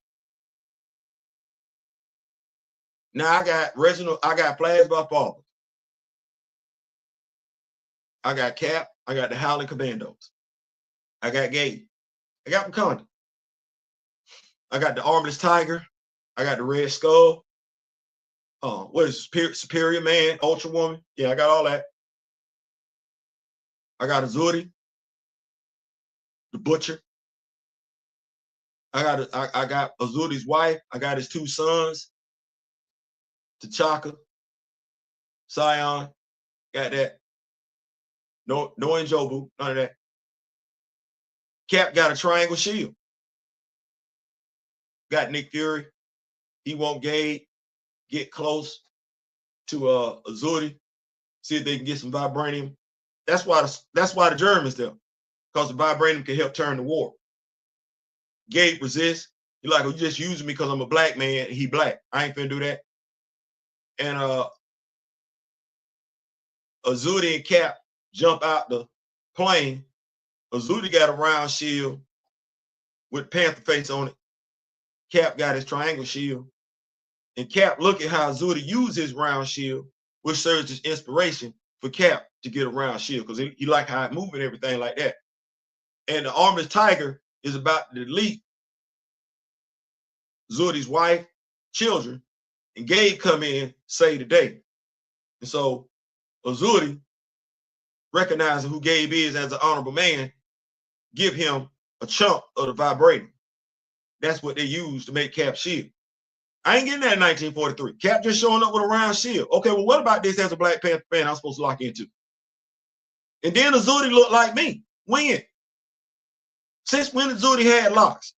Now I got Reginald. I got Flags of Our Fathers. I got Cap. I got the Howling Commandos. I got Gabe. I got Wakanda. I got the Armless Tiger. I got the Red Skull. What is Superior Man, Ultra Woman? Yeah, I got all that. I got Azuri, the Butcher. I got Azuri's wife. I got his two sons, T'Chaka, Sion. Got that. No Njobu, none of that. Cap got a triangle shield. Got Nick Fury. He won't get close to Azuri. See if they can get some vibranium. That's why the Germans there, because the vibranium can help turn the war. Gabe resists. You're like, oh, you just using me because I'm a black man. He black. I ain't finna do that. And Azuri and Cap jump out the plane. Azuri got a round shield with Panther face on it. Cap got his triangle shield. And Cap look at how Azuri used his round shield, which serves as inspiration for Cap to get a round shield, because he like how it moved and everything like that. And the Armless Tiger is about to delete Azuri's wife, children, and Gabe come in, save the day. And so Azuri, recognizing who Gabe is as an honorable man, give him a chunk of the vibranium. That's what they use to make Cap shield. I ain't getting that in 1943. Cap just showing up with a round shield. Okay, well, what about this as a Black Panther fan I'm supposed to lock into? And then Azuri looked like me. When? Since when Azuri had locks?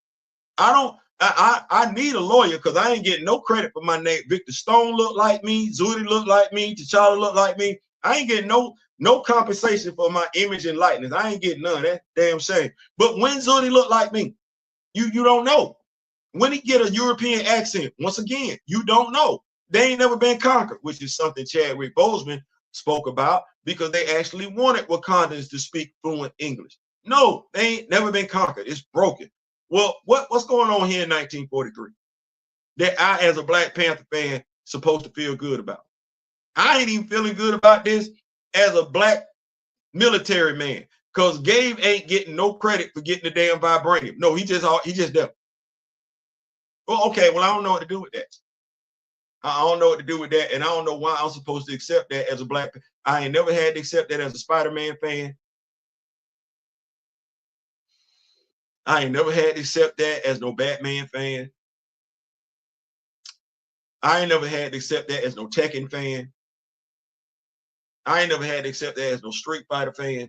I need a lawyer, because I ain't getting no credit for my name. Victor Stone looked like me. Zuri looked like me. T'Challa looked like me. I ain't getting no compensation for my image and likeness. I ain't getting none. That's damn shame. But when Zuri looked like me, you don't know. When he get a European accent, once again, you don't know. They ain't never been conquered, which is something Chadwick Boseman spoke about, because they actually wanted Wakandans to speak fluent English. No, they ain't never been conquered. It's broken. Well, what's going on here in 1943 that I, as a Black Panther fan, supposed to feel good about? I ain't even feeling good about this as a Black military man, because Gabe ain't getting no credit for getting the damn vibranium. No, he just there. Well, okay, well, I don't know what to do with that. I don't know what to do with that, and I don't know why I'm supposed to accept that as a Black. I ain't never had to accept that as a Spider-Man fan. I ain't never had to accept that as no Batman fan. I ain't never had to accept that as no Tekken fan. I ain't never had to accept that as no Street Fighter fan.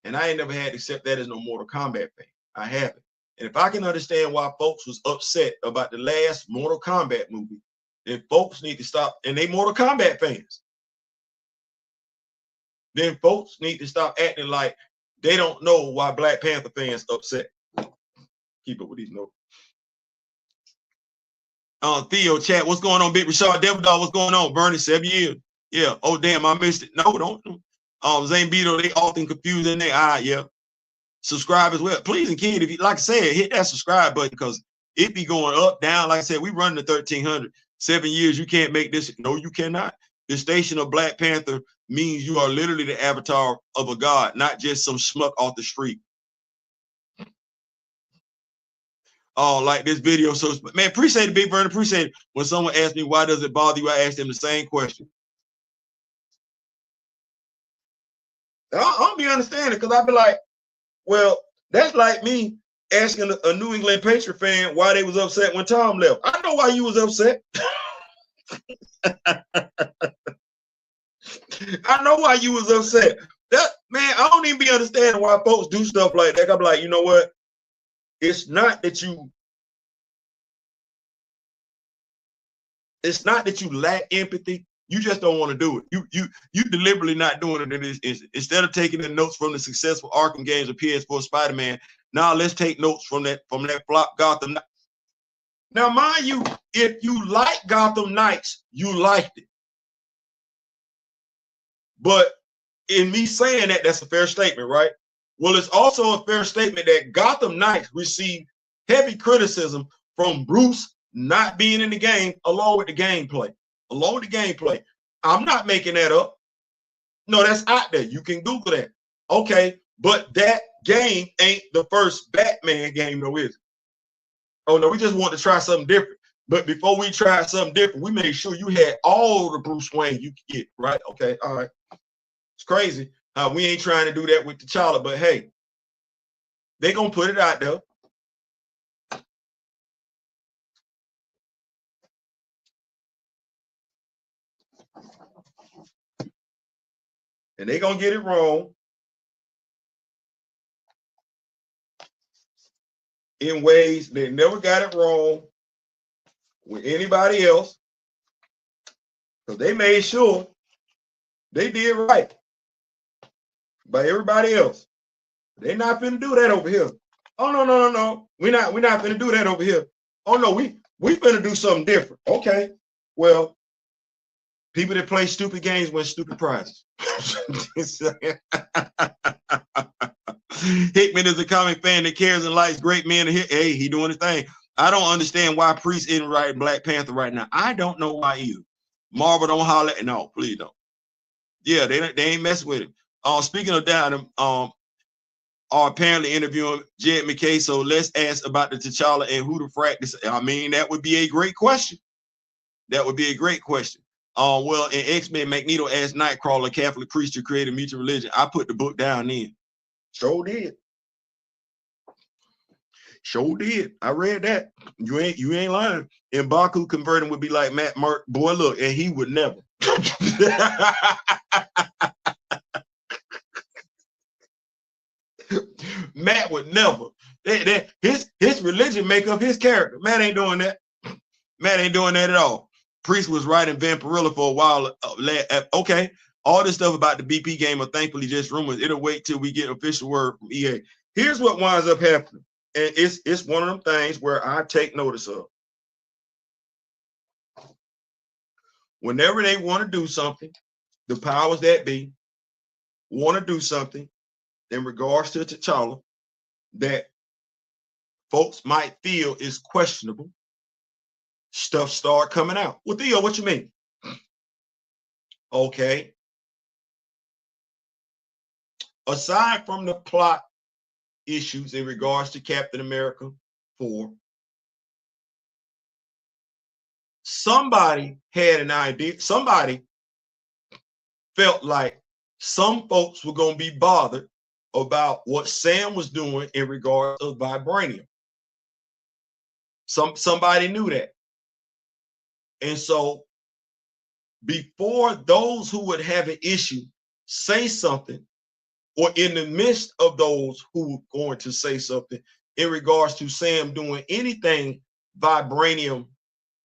And I ain't never had to accept that as no Mortal Kombat fan. I haven't. And if I can understand why folks was upset about the last Mortal Kombat movie, then folks need to stop, and they Mortal Kombat fans. Then folks need to stop acting like they don't know why Black Panther fans upset. Keep up with these notes. Theo chat, what's going on? Big Rashard Devil Dog, what's going on? Bernie, 7 years. Yeah. Oh damn, I missed it. No, don't. Zane Beto, they often confused in their eye. Yeah. Subscribe as well, please. And kid, if you, like I said, hit that subscribe button, because it be going up, down. Like I said, we run the 1300. 7 years, you can't make this. No, you cannot. The station of Black Panther means you are literally the avatar of a god, not just some schmuck off the street. Oh, like this video. So, man, appreciate it, Big Bird. Appreciate it. When someone asks me, why does it bother you? I ask them the same question. I'll be understanding, because I'll be like, well, that's like me asking a New England Patriot fan why they was upset when Tom left. I know why you was upset. I know why you was upset. That, man, I don't even be understanding why folks do stuff like that. I'm like, you know what? It's not that you It's not that you lack empathy. You just don't want to do it. You deliberately not doing it in this instance. Instead of taking the notes from the successful Arkham games or PS4 Spider-Man, now let's take notes from that flop Gotham. Now, mind you, if you like Gotham Knights, you liked it. But in me saying that, that's a fair statement, right? Well, it's also a fair statement that Gotham Knights received heavy criticism from Bruce not being in the game, along with the gameplay. I'm not making that up. No, that's out there. You can Google that. Okay, but that game ain't the first Batman game, though, is it? Oh, no, we just want to try something different. But before we tried something different, we made sure you had all the Bruce Wayne you could get, right? Okay, all right. It's crazy. We ain't trying to do that with T'Challa, but hey, they gonna put it out there. And they gonna get it wrong in ways they never got it wrong with anybody else, because they made sure they did right by everybody else. They not finna do that over here. Oh, no. We're not finna do that over here. Oh no, we finna do something different. Okay. Well, people that play stupid games win stupid prizes. Hickman is a comic fan that cares and likes great men. Hey, he doing his thing. I don't understand why Priest isn't writing Black Panther right now. I don't know why either. Marvel don't holler. No, please don't. Yeah, they ain't messing with him. Speaking of that, are apparently interviewing Jed McKay. So let's ask about the T'Challa and who the frack this. I mean, that would be a great question. Well, in X-Men, Magneto asked Nightcrawler, Catholic priest, to create a mutual religion. I put the book down in. Sure did. I read that. You ain't lying. And Baku converting would be like Matt Mark. Boy, look, and he would never. Matt would never. His religion make up his character. Matt ain't doing that. Matt ain't doing that at all. Priest was writing Vampirilla for a while. Okay, all this stuff about the BP game are thankfully just rumors. It'll wait till we get official word from EA. Here's what winds up happening, and it's one of them things where I take notice of. Whenever they want to do something, the powers that be want to do something in regards to T'Challa that folks might feel is questionable, stuff start coming out. Well, Theo, what you mean? Okay. Aside from the plot issues in regards to Captain America 4, somebody had an idea. Somebody felt like some folks were going to be bothered about what Sam was doing in regards to vibranium. Somebody knew that. And so before those who would have an issue say something, or in the midst of those who were going to say something in regards to Sam doing anything vibranium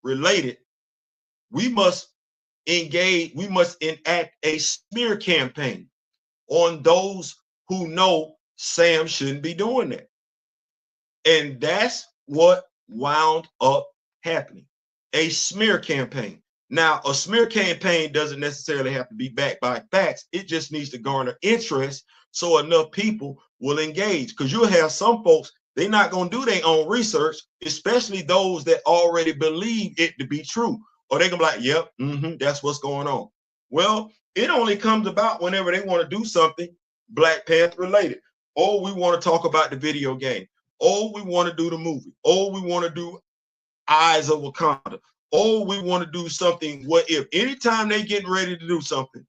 related, we must engage, we must enact a smear campaign on those who know Sam shouldn't be doing that. And that's what wound up happening. A smear campaign. Now, a smear campaign doesn't necessarily have to be backed by facts. It just needs to garner interest so enough people will engage. Because you'll have some folks, they're not going to do their own research, especially those that already believe it to be true. Or they're going to be like, yep, that's what's going on. Well, it only comes about whenever they want to do something Black Panther related. Oh, we want to talk about the video game. Oh, we want to do the movie. Oh, we want to do Eyes of Wakanda. Oh, we want to do something. What if? Anytime they getting ready to do something,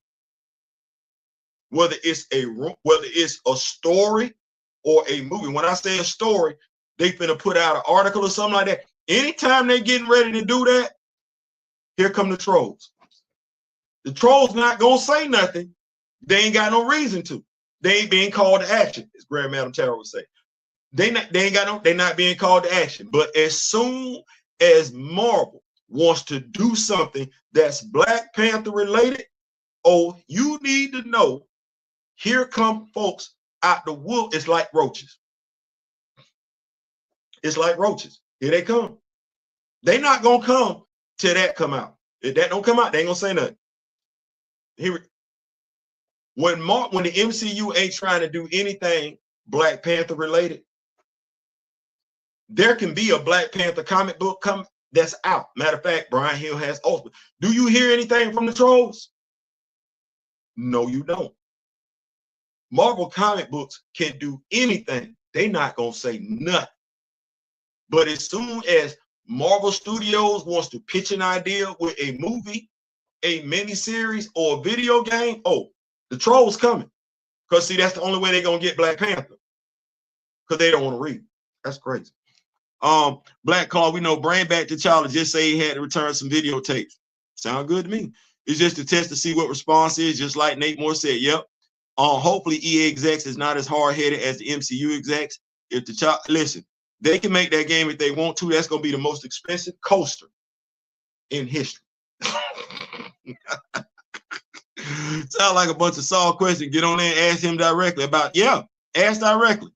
whether it's a story or a movie. When I say a story, they finna put out an article or something like that. Anytime they getting ready to do that, here come the trolls. The trolls not gonna say nothing. They ain't got no reason to. They ain't being called to action, as Grand Madam Tara would say. They're not being called to action. But as soon as Marvel wants to do something that's Black Panther related, oh, you need to know, here come folks out the wood. It's like roaches. It's like roaches. Here they come. They not gonna come till that come out. If that don't come out, they ain't gonna say nothing. Here, when the MCU ain't trying to do anything Black Panther related, there can be a Black Panther comic book that's out. Matter of fact, Brian Hill has Ultimate. Do you hear anything from the trolls? No, you don't. Marvel comic books can do anything. They not gonna say nothing. But as soon as Marvel Studios wants to pitch an idea with a movie, a miniseries, or a video game, oh, the trolls coming. Because see, that's the only way they're gonna get Black Panther. Because they don't want to read. That's crazy. Black Call, we know Brain Back T'Challa just say he had to return some videotapes. Sound good to me. It's just a test to see what response is, just like Nate Moore said. Yep. Hopefully EA execs is not as hard-headed as the MCU execs. If T'Challa, listen, they can make that game if they want to. That's gonna be the most expensive coaster in history. Sound like a bunch of solved questions. Get on there and ask him directly about, yeah, ask directly.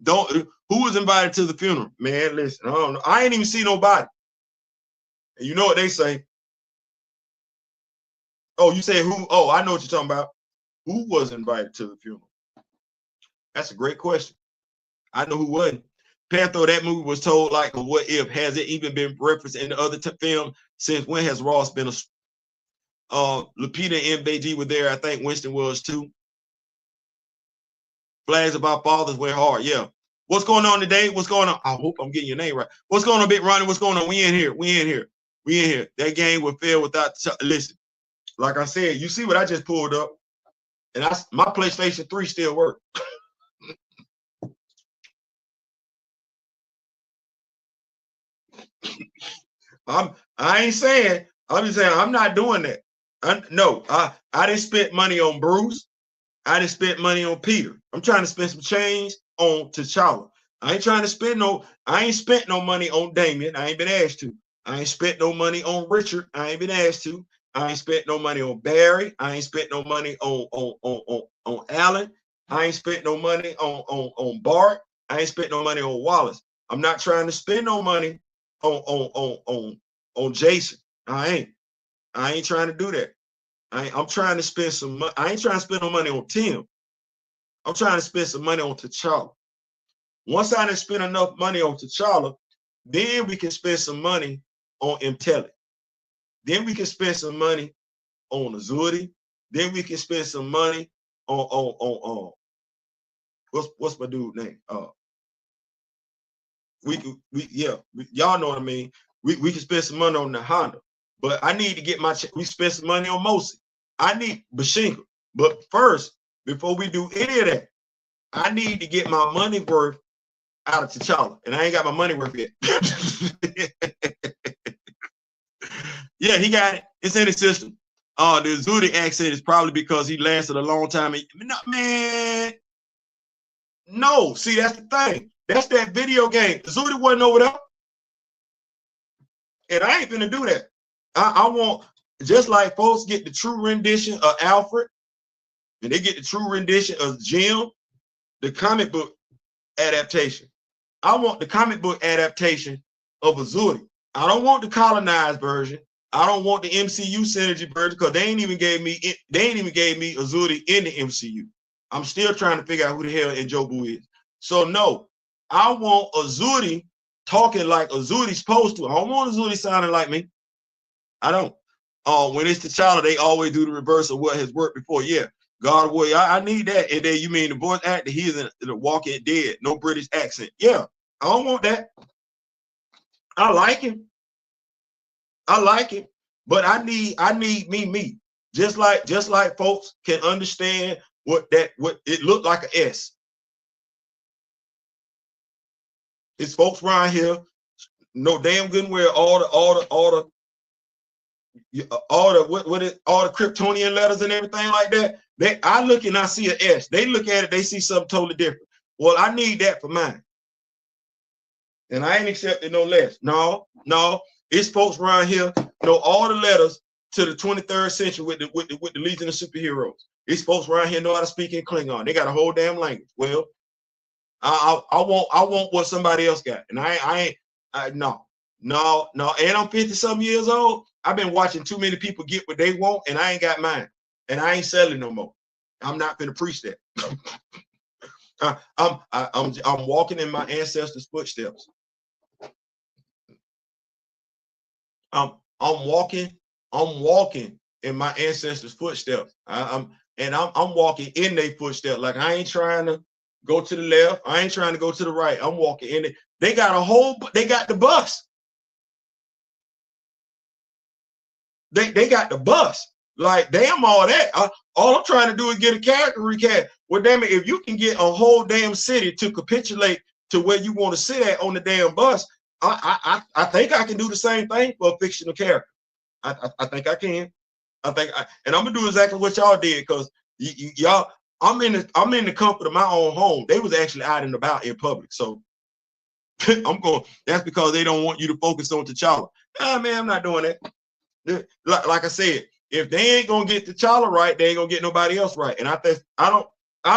Don't, who was invited to the funeral? Man, listen, I don't know. I ain't even see nobody. And you know what they say? Oh, you say who? Oh, I know what you're talking about. Who was invited to the funeral? That's a great question. I know who wasn't. Panther, that movie was told like a what if. Has it even been referenced in the other film? Since when has Ross been a Lupita and MBG were there? I think Winston was too. Flags about fathers went hard. Yeah. What's going on today? What's going on? I hope I'm getting your name right. What's going on, Big Ronnie? What's going on? We in here. We in here. We in here. That game would fail without. Listen, like I said, you see what I just pulled up, and my PlayStation 3 still works. I ain't saying. I'm just saying I'm not doing that. I didn't spend money on Bruce. I didn't spend money on Peter. I'm trying to spend some change on T'Challa. I ain't trying to spend I ain't spent no money on Damien. I ain't been asked to. I ain't spent no money on Richard. I ain't been asked to. I ain't spent no money on Barry. I ain't spent no money on Allen. I ain't spent no money on Bart. I ain't spent no money on Wallace. I'm not trying to spend no money on Jason. I ain't trying to do that. I'm trying to spend some money. I ain't trying to spend no money on Tim. I'm trying to spend some money on T'Challa. Once I done spend enough money on T'Challa, then we can spend some money on Intelli. Then we can spend some money on Azuri. Then we can spend some money on what's my dude name? Y'all know what I mean. We can spend some money on the Honda, but I need to get we spend some money on Mosi. I need Bashinga, but first, before we do any of that, I need to get my money worth out of T'Challa, and I ain't got my money worth yet. Yeah, he got it. It's in the system. The Zudi accent is probably because he lasted a long time. Man, no. See, that's the thing. That's that video game. Zudi wasn't over there. And I ain't gonna do that. I want, just like folks get the true rendition of Alfred, and they get the true rendition of Jim, the comic book adaptation. I want the comic book adaptation of Azuri. I don't want the colonized version. I don't want the MCU synergy version because they ain't even gave me Azuri in the MCU. I'm still trying to figure out who the hell Njobu is. So no, I want Azuri talking like Azuri's supposed to. I don't want Azuri sounding like me. I don't. When it's T'Challa, they always do the reverse of what has worked before. Yeah, God Warrior, I need that. And then you mean the voice actor, he's in the Walking Dead, no British accent. Yeah, I don't want that. I like him. I like it, but I need me. Just like folks can understand what it looked like an S. It's folks around here know damn good and well all the Kryptonian letters and everything like that. I look and I see an S. They look at it, they see something totally different. Well, I need that for mine. And I ain't accepting no less. No. It's folks around here know all the letters to the 23rd century with the Legion of Superheroes. These folks around here know how to speak in Klingon. They got a whole damn language. Well, I want what somebody else got, and no. And I'm 50-some years old. I've been watching too many people get what they want, and I ain't got mine, and I ain't selling no more. I'm not gonna preach that. I'm walking in my ancestors' footsteps. I'm walking in my ancestors' footsteps. I'm walking in their footsteps. Like, I ain't trying to go to the left. I ain't trying to go to the right. I'm walking in it. They got the bus. They got the bus. Like, damn all that. All I'm trying to do is get a character recast. Well, damn it, if you can get a whole damn city to capitulate to where you want to sit at on the damn bus, I think I can do the same thing for a fictional character. I think I can. And I'm gonna do exactly what y'all did, because y'all, I'm in the comfort of my own home. They was actually out and about in public, so I'm going. That's because they don't want you to focus on T'Challa. Nah, man, I'm not doing that. Like I said, if they ain't gonna get T'Challa right, they ain't gonna get nobody else right. And I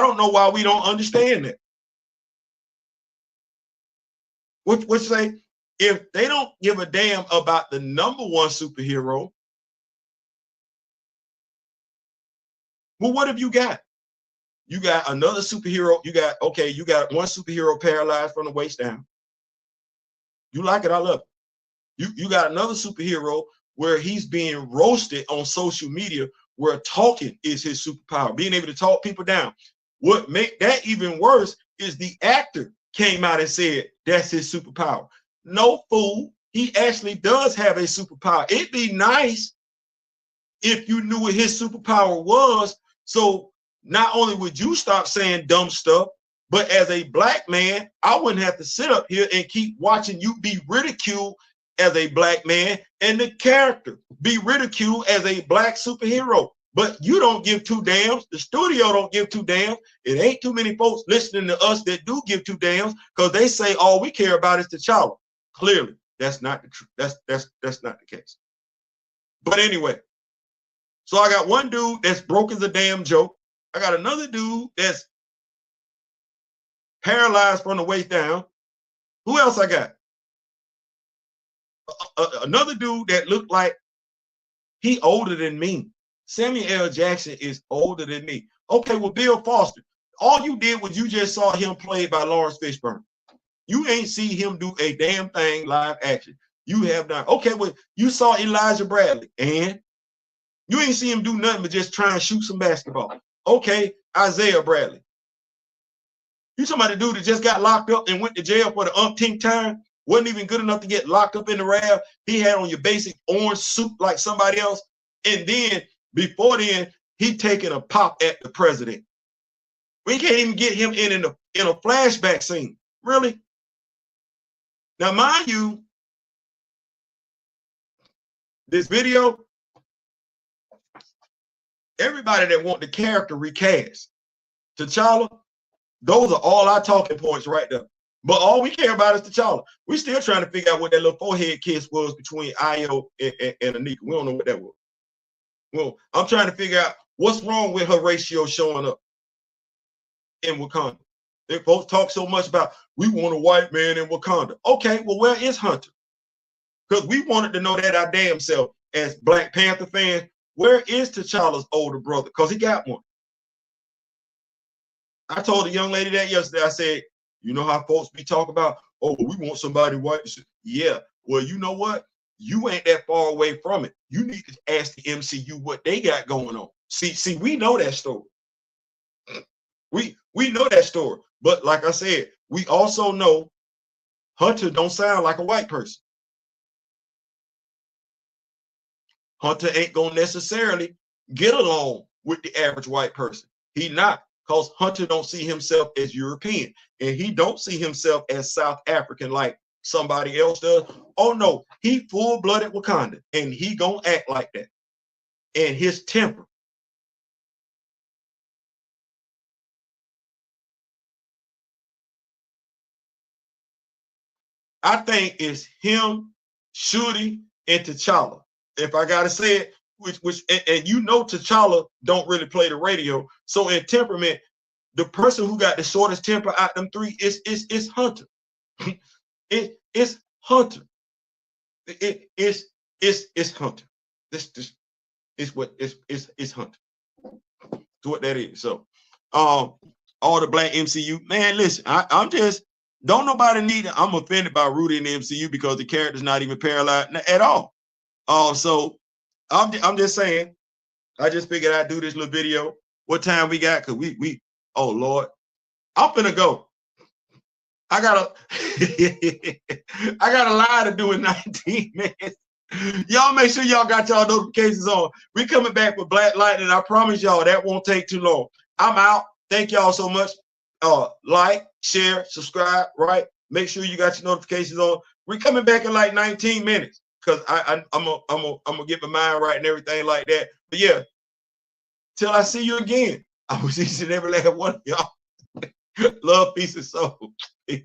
don't know why we don't understand that. Which say, if they don't give a damn about the number one superhero, well, what have you got? You got another superhero. You got one superhero paralyzed from the waist down. You like it, I love it. You got another superhero where he's being roasted on social media, where talking is his superpower, being able to talk people down. What make that even worse is the actor came out and said that's his superpower. No, fool, he actually does have a superpower. It'd be nice if you knew what his superpower was, so not only would you stop saying dumb stuff, but as a black man, I wouldn't have to sit up here and keep watching you be ridiculed as a black man and the character be ridiculed as a black superhero. But you don't give two damns. The studio don't give two damns. It ain't too many folks listening to us that do give two damns, because they say all we care about is T'Challa. Clearly, that's not the truth. That's not the case. But anyway, so I got one dude that's broke as a damn joke. I got another dude that's paralyzed from the waist down. Who else I got? Another dude that looked like he older than me. Samuel L. Jackson is older than me. Okay, well, Bill Foster, all you did was you just saw him played by Lawrence Fishburne. You ain't see him do a damn thing live action. You have not. Okay, well, you saw Elijah Bradley, and you ain't see him do nothing but just try and shoot some basketball. Okay, Isaiah Bradley. You talking about the dude that just got locked up and went to jail for the umpteenth time? Wasn't even good enough to get locked up in the RAF. He had on your basic orange suit like somebody else. And then, before then, he taking a pop at the president. We can't even get him in a flashback scene. Really? Now, mind you, this video, everybody that want the character recast, T'Challa, those are all our talking points right there. But all we care about is T'Challa. We're still trying to figure out what that little forehead kiss was between Io and Anika. We don't know what that was. Well, I'm trying to figure out what's wrong with her ratio showing up in Wakanda. They folks talk so much about, we want a white man in Wakanda. Okay, well, where is Hunter? Because we wanted to know that our damn self as Black Panther fans. Where is T'Challa's older brother? Because he got one. I told a young lady that yesterday. I said, you know how folks be talking about, oh, we want somebody white. Yeah, well, you know what? You ain't that far away from it. You need to ask the MCU what they got going on. See, we know that story. We know that story. But like I said, we also know Hunter don't sound like a white person. Hunter ain't gonna necessarily get along with the average white person. He not, because Hunter don't see himself as European, and he don't see himself as South African like somebody else does. Oh no, he full-blooded Wakanda, and he gonna act like that. And his temper. I think it's him Shuri and T'Challa. If I gotta say it, and you know T'Challa don't really play the radio. So in temperament, the person who got the shortest temper out them three is Hunter. It's Hunter. It's Hunter. This is what it's Hunter. To what that is. So all the black MCU, man, listen, I'm just don't nobody need it. I'm offended by Rudy in the MCU because the character's not even paralyzed at all. So I'm just saying, I just figured I'd do this little video. What time we got? Cause we oh Lord, I'm finna go. I got a lie to do in 19 minutes. Y'all make sure y'all got y'all notifications on. We coming back with Black Lightning. I promise y'all that won't take too long. I'm out. Thank y'all so much. Like, share, subscribe, right? Make sure you got your notifications on. We're coming back in like 19 minutes because I'm gonna get my mind right and everything like that. But yeah, till I see you again. I was each and every last one of y'all. Love, peace, and soul. Peace.